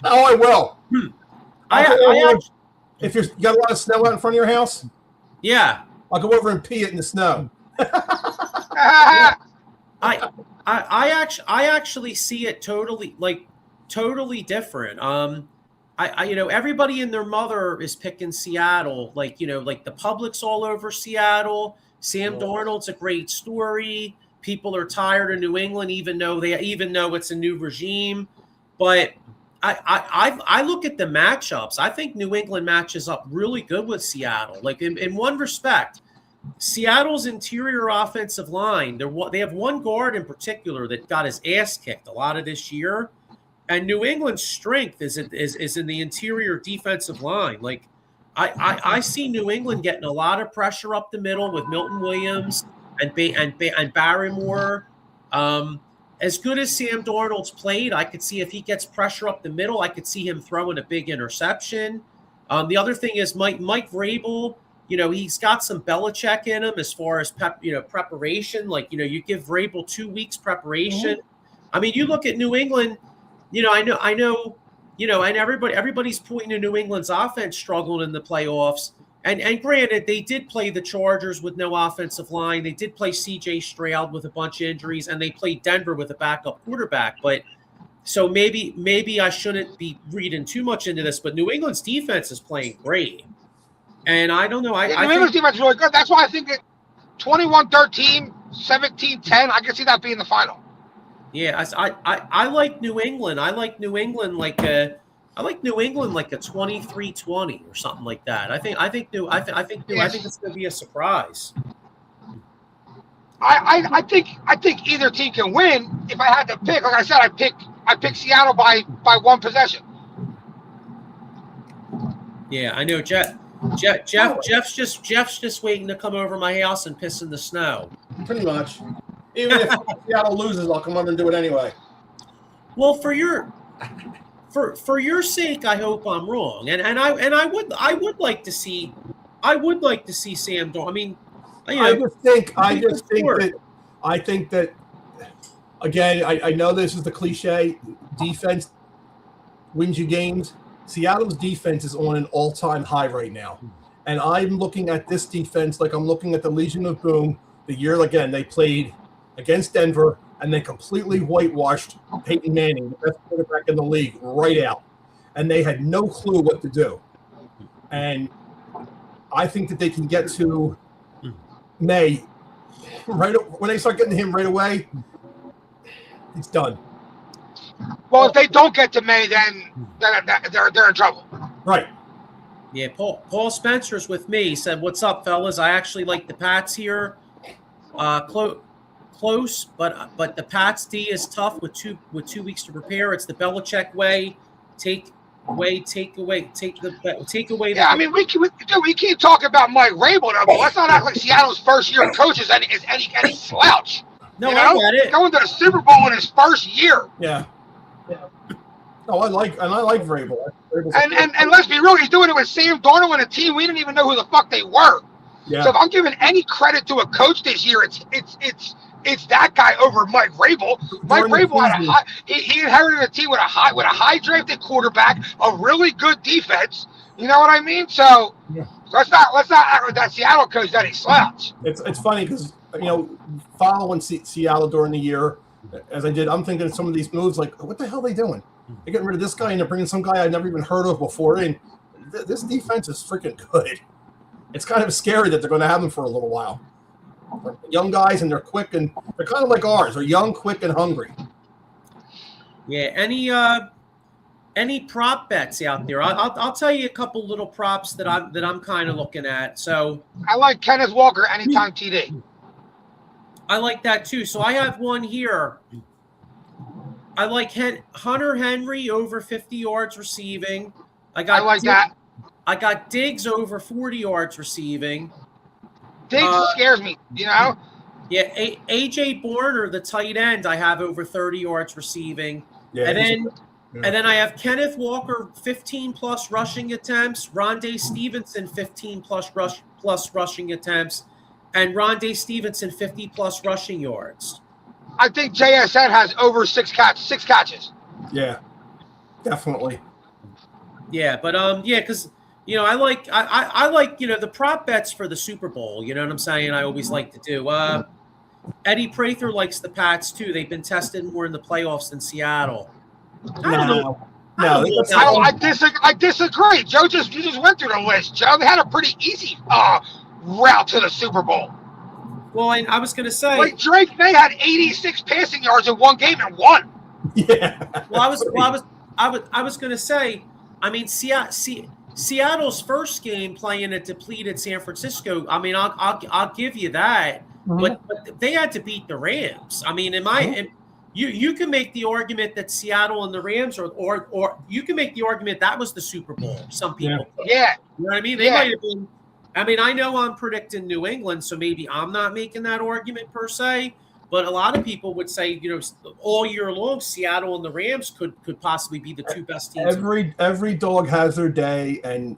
I will. If you got a lot of snow out in front of your house, yeah, I'll go over and pee it in the snow. I actually see it totally different. Everybody and their mother is picking Seattle. Like the public's all over Seattle. Sam Darnold's a great story. People are tired of New England, even though it's a new regime. But I look at the matchups. I think New England matches up really good with Seattle. Like in one respect, Seattle's interior offensive line. They have one guard in particular that got his ass kicked a lot of this year. And New England's strength is in the interior defensive line. Like I see New England getting a lot of pressure up the middle with Milton Williams and Barrymore. As good as Sam Darnold's played, I could see if he gets pressure up the middle, I could see him throwing a big interception. The other thing is Mike Vrabel. He's got some Belichick in him as far as preparation. Like, you give Vrabel 2 weeks preparation. Mm-hmm. I mean, you look at New England. I know. And everybody's pointing to New England's offense struggled in the playoffs. And granted, they did play the Chargers with no offensive line. They did play C.J. Stroud with a bunch of injuries, and they played Denver with a backup quarterback. But so maybe I shouldn't be reading too much into this. But New England's defense is playing great. And I don't know. New England's defense is really good. That's why I think that 21-13, 17-10, I can see that being the final. Yeah, I like New England. I like New England like a 23-20 or something like that. I think it's going to be a surprise. I think either team can win. If I had to pick, like I said, I pick Seattle by one possession. Yeah, I know. Jeff's just waiting to come over my house and piss in the snow. Pretty much. Even if Seattle loses, I'll come on and do it anyway. Well, for your sake, I hope I'm wrong, and I would like to see Sam Darnold. I mean, I think that again, I know this is the cliche. Defense wins you games. Seattle's defense is on an all-time high right now, and I'm looking at this defense like I'm looking at the Legion of Boom. The year again they played against Denver, and they completely whitewashed Peyton Manning, the best quarterback in the league, right out. And they had no clue what to do. And I think that they can get to May. Right when they start getting him right away, it's done. Well, if they don't get to May, then they're in trouble. Right. Yeah, Paul Spencer's with me. He said, "What's up, fellas? I actually like the Pats here. Close, but the Pats D is tough with two weeks to prepare. It's the Belichick way. Take away. Yeah, I mean, we keep talking about Mike Vrabel, but let's not act like Seattle's first year of coach is any slouch. No, I get it. Going to the Super Bowl in his first year. Yeah. No, I like Vrabel. And let's be real, he's doing it with Sam Darnold and a team we didn't even know who the fuck they were. Yeah. So if I'm giving any credit to a coach this year, it's that guy over Mike Vrabel. Mike Vrabel had he inherited a team with a high drafted quarterback, a really good defense. You know what I mean? So let's not act like that Seattle coach that he slouch. It's funny because following Seattle during the year, as I did, I'm thinking of some of these moves like, what the hell are they doing? They're getting rid of this guy and they're bringing some guy I've never even heard of before in. This defense is freaking good. It's kind of scary that they're going to have them for a little while. Young guys, and they're quick, and they're kind of like ours. They're young, quick, and hungry. Yeah. Any prop bets out there? I'll tell you a couple little props that I'm kind of looking at. So I like Kenneth Walker anytime TD. I like that too. So I have one here. I like Hunter Henry over 50 yards receiving. I like that. I got Diggs over 40 yards receiving. Diggs scares me, Yeah, A.J. Bourne, the tight end, I have over 30 yards receiving. Yeah, and then I have Kenneth Walker, 15-plus rushing attempts, Rondé Stevenson, 15-plus rushing attempts, and Rondé Stevenson, 50-plus rushing yards. I think JSN has over six catches. Yeah, definitely. Yeah, but because I like the prop bets for the Super Bowl. You know what I'm saying? I always like to do. Eddie Prather likes the Pats too. They've been tested more in the playoffs than Seattle. I disagree. You just went through the list, Joe. They had a pretty easy route to the Super Bowl. Well, I was going to say, like Drake May had 86 passing yards in one game and won. Yeah. Well, I was going to say, I mean, Seattle's first game playing a depleted San Francisco. I mean, I'll give you that, but they had to beat the Rams. I mean, you can make the argument that Seattle and the Rams, or you can make the argument that was the Super Bowl. Some people, yeah, you know what I mean. They might have been. I mean, I know I'm predicting New England, so maybe I'm not making that argument per se. But a lot of people would say, all year long, Seattle and the Rams could possibly be the two best teams. Every dog has their day, and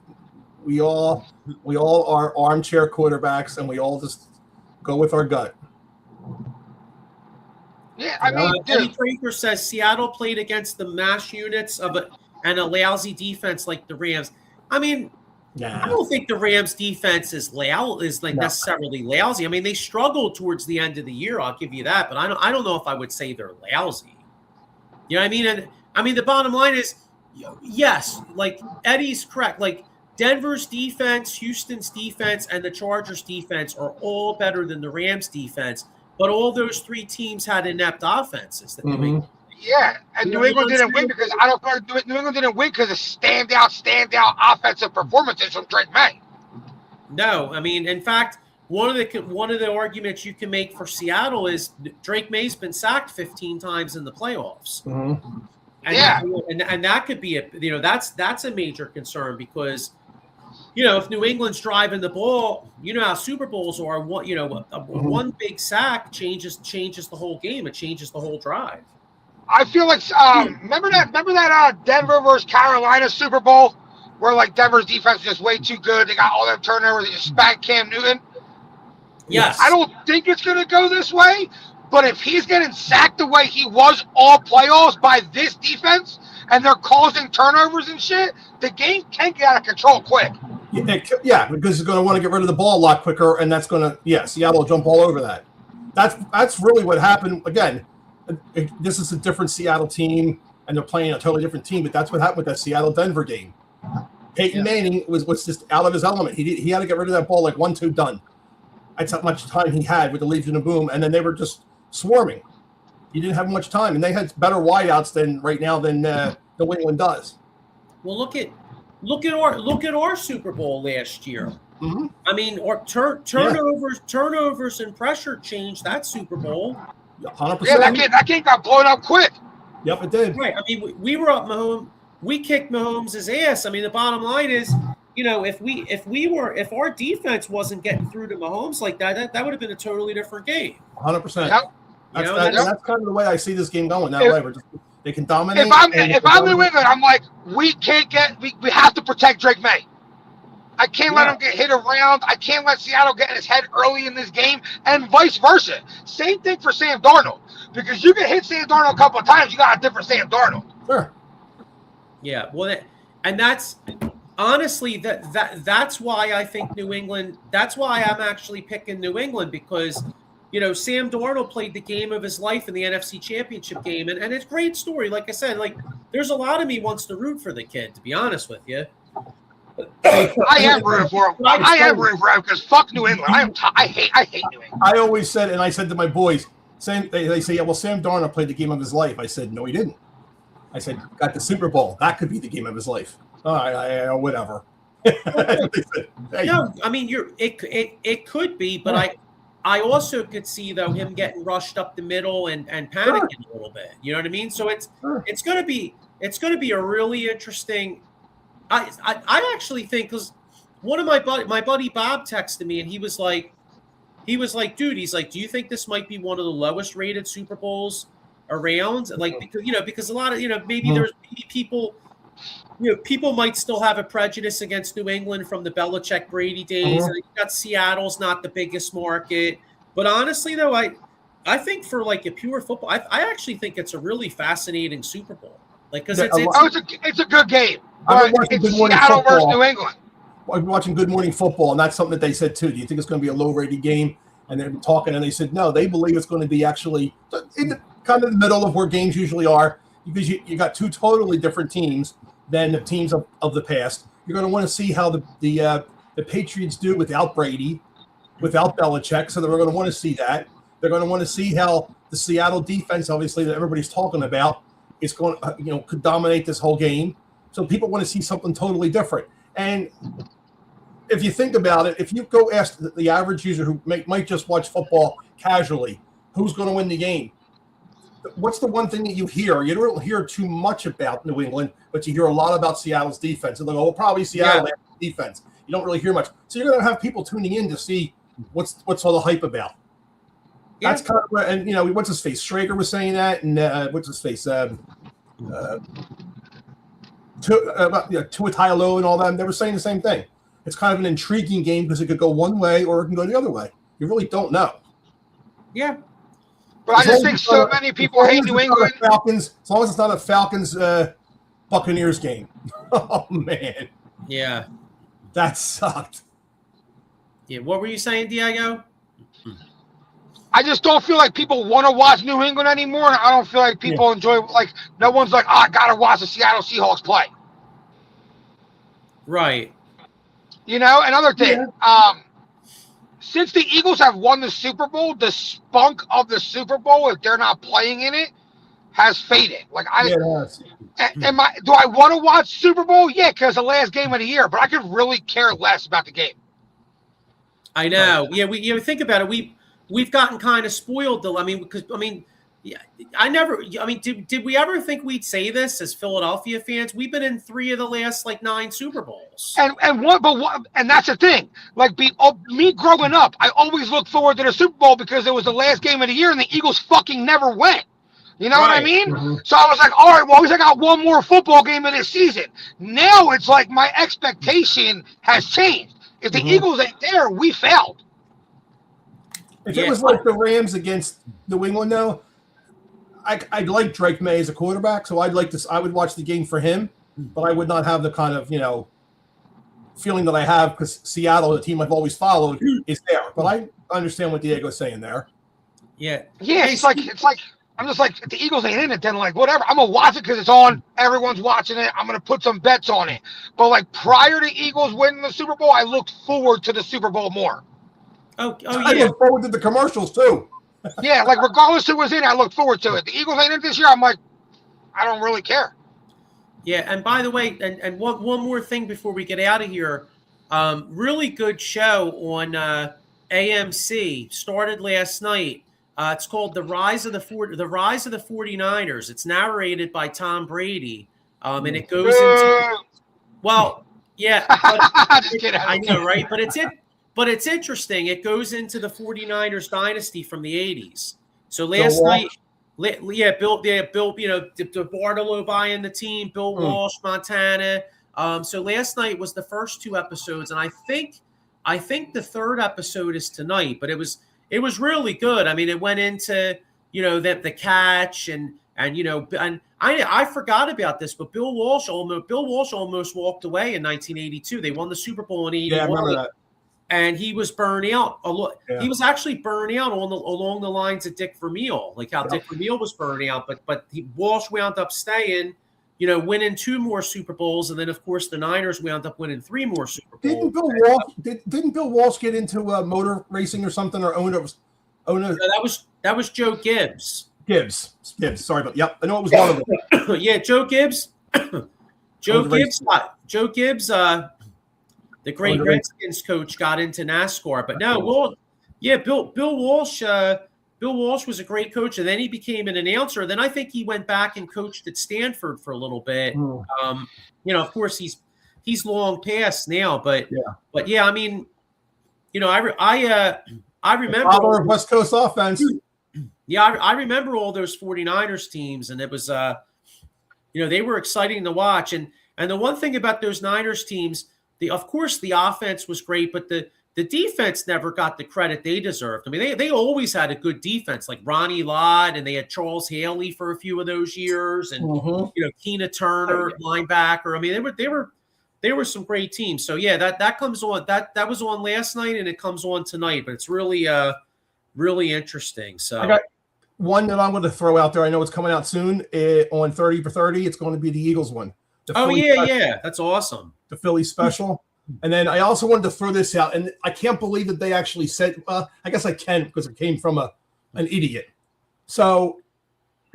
we all are armchair quarterbacks, and we all just go with our gut. Yeah, I mean, Eddie dude, Draper says Seattle played against the mash units and a lousy defense like the Rams. I mean, I don't think the Rams defense is necessarily lousy. I mean, they struggled towards the end of the year. I'll give you that, but I don't know if I would say they're lousy. You know what I mean? And I mean, the bottom line is, yes, like Eddie's correct. Like Denver's defense, Houston's defense, and the Chargers defense are all better than the Rams defense. But all those three teams had inept offenses. That yeah, and New England didn't win because New England didn't win because of standout offensive performances from Drake May. No, I mean, in fact, one of the arguments you can make for Seattle is Drake May's been sacked 15 times in the playoffs. And that could be that's a major concern because if New England's driving the ball, how Super Bowls are. One big sack changes the whole game. It changes the whole drive. I feel like remember that Denver versus Carolina Super Bowl where like Denver's defense is just way too good. They got all their turnovers. They just spanked Cam Newton. Yes, I don't think it's going to go this way. But if he's getting sacked the way he was all playoffs by this defense, and they're causing turnovers and shit, the game can get out of control quick. Yeah, because he's going to want to get rid of the ball a lot quicker, and that's going to Seattle will jump all over that. That's really what happened. Again, this is a different Seattle team, and they're playing a totally different team. But that's what happened with that Seattle-Denver game. Peyton Manning was just out of his element. He had to get rid of that ball like 1-2 done. That's how much time he had with the Legion of Boom, and then they were just swarming. He didn't have much time, and they had better wideouts than New England does. Well, look at our Super Bowl last year. Mm-hmm. I mean, or turnovers and pressure changed that Super Bowl. 100%. Yeah, that game got blown up quick. Yep, it did. Right. I mean, we were up Mahomes. We kicked Mahomes' ass. I mean, the bottom line is, if our defense wasn't getting through to Mahomes like that would have been a totally different game. 100%. Yep. That's kind of the way I see this game going. That way, they can dominate. If I'm New England, I'm like, we have to protect Drake May. I can't let him get hit around. I can't let Seattle get in his head early in this game, and vice versa. Same thing for Sam Darnold, because you can hit Sam Darnold a couple of times, you got a different Sam Darnold. Sure. Yeah, well, and that's honestly that's why I think New England. That's why I'm actually picking New England because Sam Darnold played the game of his life in the NFC Championship game, and it's a great story. Like I said, there's a lot of me wants to root for the kid, to be honest with you. I am rooting for him. I am rooting for him because fuck New England. I hate New England. I always said, and I said to my boys, they say, well, Sam Darnold played the game of his life. I said, no, he didn't. I said, got the Super Bowl. That could be the game of his life. All right, whatever. No, I mean, it could be, but I also could see though him getting rushed up the middle and panicking a little bit. You know what I mean? So it's going to be a really interesting. I actually think because one of my buddy Bob texted me and he was like, dude, he's like, do you think this might be one of the lowest rated Super Bowls around? Like, because a lot of maybe there's people. People might still have a prejudice against New England from the Belichick Brady days. And you got Seattle's not the biggest market, but honestly, though, I think for like a pure football, I actually think it's a really fascinating Super Bowl. Like because it's a good game. It's Seattle versus New England. I'm watching Good Morning Football, and that's something that they said too. Do you think it's going to be a low-rated game? And they're talking, and they said no. They believe it's going to be actually in the kind of the middle of where games usually are because you got two totally different teams than the teams of the past. You're going to want to see how the Patriots do without Brady, without Belichick. So they're going to want to see that. They're going to want to see how the Seattle defense, obviously that everybody's talking about, is going could dominate this whole game. So people want to see something totally different. And if you think about it, if you go ask the average user who might just watch football casually, who's going to win the game? What's the one thing that you hear? You don't hear too much about New England, but you hear a lot about Seattle's defense. And they go, well, probably Seattle defense. You don't really hear much. So you're going to have people tuning in to see what's all the hype about. Yeah. That's kind of where, and what's his face? Schrager was saying that, and what's his face? Tua Tailo and all them. They were saying the same thing. it's kind of an intriguing game because it could go one way or it can go the other way. You really don't know. Yeah. But I just think so many people hate New England. Falcons, as long as it's not a Falcons Buccaneers game. Oh man. Yeah. That sucked. Yeah. What were you saying, Diego? I just don't feel like people want to watch New England anymore. And I don't feel like people enjoy, like, no one's like, oh, I got to watch the Seattle Seahawks play. Right. You know, another thing, since the Eagles have won the Super Bowl, the spunk of the Super Bowl, if they're not playing in it, has faded. Like, do I want to watch Super Bowl? Yeah, because the last game of the year, but I could really care less about the game. I know. Yeah, you think about it. We've gotten kind of spoiled. Did we ever think we'd say this as Philadelphia fans? We've been in 3 of the last 9 Super Bowls. And that's the thing. Like me growing up, I always looked forward to the Super Bowl because it was the last game of the year and the Eagles fucking never went. You know what I mean? Mm-hmm. So I was like, all right, well, at least I got one more football game of this season. Now it's like my expectation has changed. If the Eagles ain't there, we failed. If it was like the Rams against New England, though, I'd like Drake May as a quarterback, so I would watch the game for him, but I would not have the kind of, feeling that I have because Seattle, the team I've always followed, is there. But I understand what Diego's saying there. Yeah. Yeah, it's like I'm just like, if the Eagles ain't in it, then whatever. I'm gonna watch it because it's on. Everyone's watching it. I'm gonna put some bets on it. But prior to Eagles winning the Super Bowl, I looked forward to the Super Bowl more. Oh yeah. I look forward to the commercials too. Yeah, regardless who was in it, I look forward to it. The Eagles ain't in it this year. I'm like, I don't really care. Yeah, and by the way, and one more thing before we get out of here, really good show on AMC started last night. It's called The Rise of the 49ers. It's narrated by Tom Brady, and it goes into Just kidding. I know, right? But it's interesting. It goes into the 49ers dynasty from the 80s. So last night, Bill, the Bartolo buying the team, Bill Walsh, Montana. So last night was the first 2 episodes, and I think the 3rd episode is tonight. But it was really good. I mean, it went into the catch and I forgot about this, but Bill Walsh almost walked away in 1982. They won the Super Bowl in 81. Yeah, I remember that. And he was burning out a lot. Yeah. He was actually burning out along the lines of Dick Vermeil, like how Dick Vermeil was burning out. But Walsh wound up staying, winning 2 more Super Bowls, and then of course the Niners wound up winning 3 more Super Bowls. Didn't Bill Walsh get into motor racing or something, or own a? No, that was Joe Gibbs. Gibbs. Sorry, but I know it was one of them. Yeah, Joe Gibbs. Joe Gibbs. The great Redskins coach got into NASCAR, but no, Bill Walsh. Bill Walsh was a great coach, and then he became an announcer. Then I think he went back and coached at Stanford for a little bit. Of course he's long past now, but I mean, I remember father of West Coast offense. Yeah, I remember all those 49ers teams, and it was they were exciting to watch. And the one thing about those Niners teams. Of course, the offense was great, but the defense never got the credit they deserved. I mean, they always had a good defense, like Ronnie Lott, and they had Charles Haley for a few of those years, and Keena Turner, linebacker. I mean, they were some great teams. So yeah, that comes on. That was on last night, and it comes on tonight. But it's really really interesting. So I got one that I'm going to throw out there. I know it's coming out soon on 30 for 30. It's going to be the Eagles one. That's awesome. The Philly special. And then I also wanted to throw this out, and I can't believe that they actually said, I guess I can because it came from an idiot. So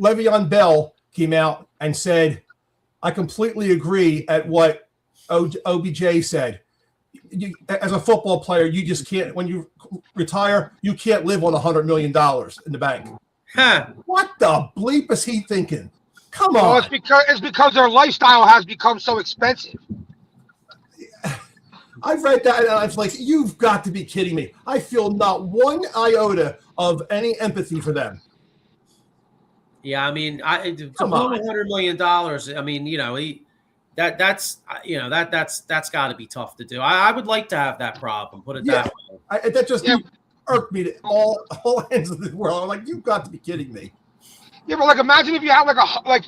Le'Veon Bell came out and said, I completely agree at what OBJ said. As a football player, you just can't, when you retire, you can't live on $100 million in the bank. Huh. What the bleep is he thinking? Come on. Well, it's because their lifestyle has become so expensive. I've read that and I was like, you've got to be kidding me. I feel not one iota of any empathy for them. Yeah, I mean, to blow $100 million, I mean, that's that's got to be tough to do. I would like to have that problem. Put it that way. That just irked me to all ends of the world. I'm like, you've got to be kidding me. Yeah, but like imagine if you had like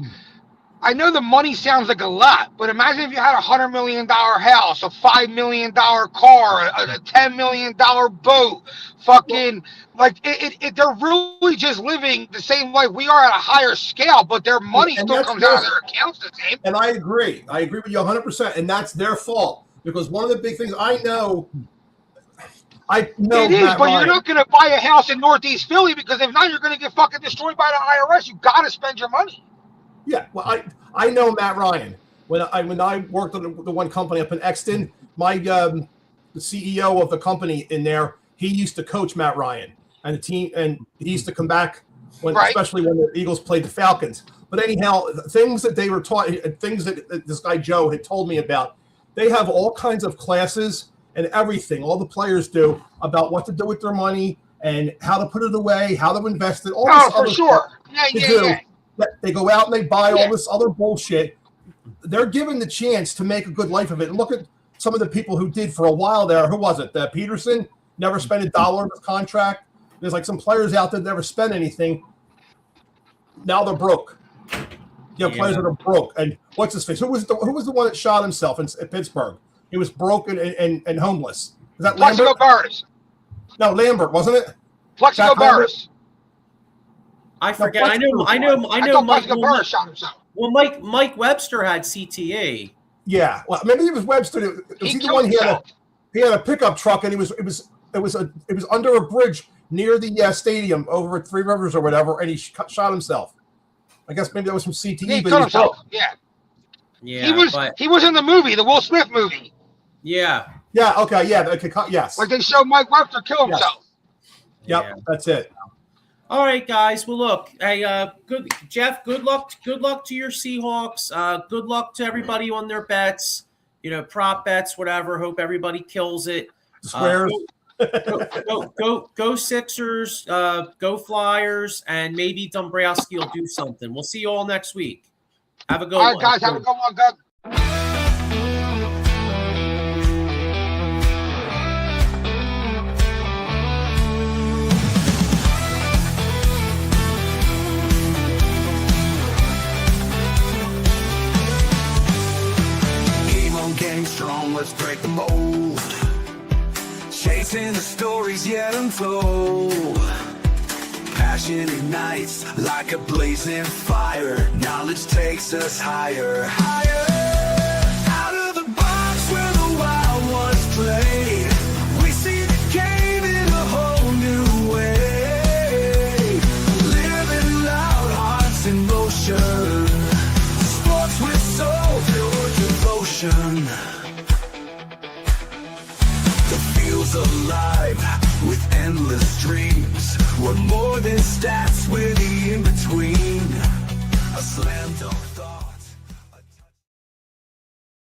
I know the money sounds like a lot, but imagine if you had $100 million house, a $5 million car, a $10 million boat, fucking like they're really just living the same life we are at a higher scale, but their money still comes out of their accounts the same. And I agree with you 100%, and that's their fault because one of the big things I know it is, Matt but Ryan. You're not going to buy a house in Northeast Philly because if not, you're going to get fucking destroyed by the IRS. You got to spend your money. Yeah, well, I know Matt Ryan. When I worked on the one company up in Exton, the CEO of the company in there, he used to coach Matt Ryan and the team, and he used to come back especially when the Eagles played the Falcons. But anyhow, things that they were taught, things that this guy Joe had told me about, they have all kinds of classes and everything. All the players do about what to do with their money and how to put it away, how to invest it. All this for sure. Yeah. They go out and they buy all this other bullshit. They're given the chance to make a good life of it. And look at some of the people who did for a while there. Who was it? Peterson never spent $1 of his contract. There's like some players out there that never spent anything. Now they're broke. Players that are broke. And what's his face? Who was the one that shot himself in Pittsburgh? He was broken and homeless. Is that Plexico Burris? No, Lambert, wasn't it? Plexico Burris. I forget. I know. Mike Burris shot himself. Well, Mike Webster had CTE. Yeah. Well, maybe it was Webster. He the one he had a pickup truck, and it was under a bridge near the stadium over at Three Rivers or whatever, and he shot himself. I guess maybe that was from CTE. He killed himself. Yeah. He was in the movie, the Will Smith movie. Yeah. Yeah. Okay. Yeah. Yes. Like they showed Mike Webster kill himself. Yes. Yep. That's it. All right, guys. Well, look, hey, good Jeff. Good luck to your Seahawks. Good luck to everybody on their bets. Prop bets, whatever. Hope everybody kills it. Squares. Go Sixers. Go Flyers, and maybe Dombrowski will do something. We'll see you all next week. Have a good one. All right, guys. Have a good one. Good. Gang strong, let's break the mold. Chasing the stories yet untold. Passion ignites like a blazing fire. Knowledge takes us higher, higher. Out of the box where the wild ones play. We see the game in a whole new way. Living loud, hearts in motion. Sports with soul, pure devotion. The field's alive with endless dreams. We're more than stats.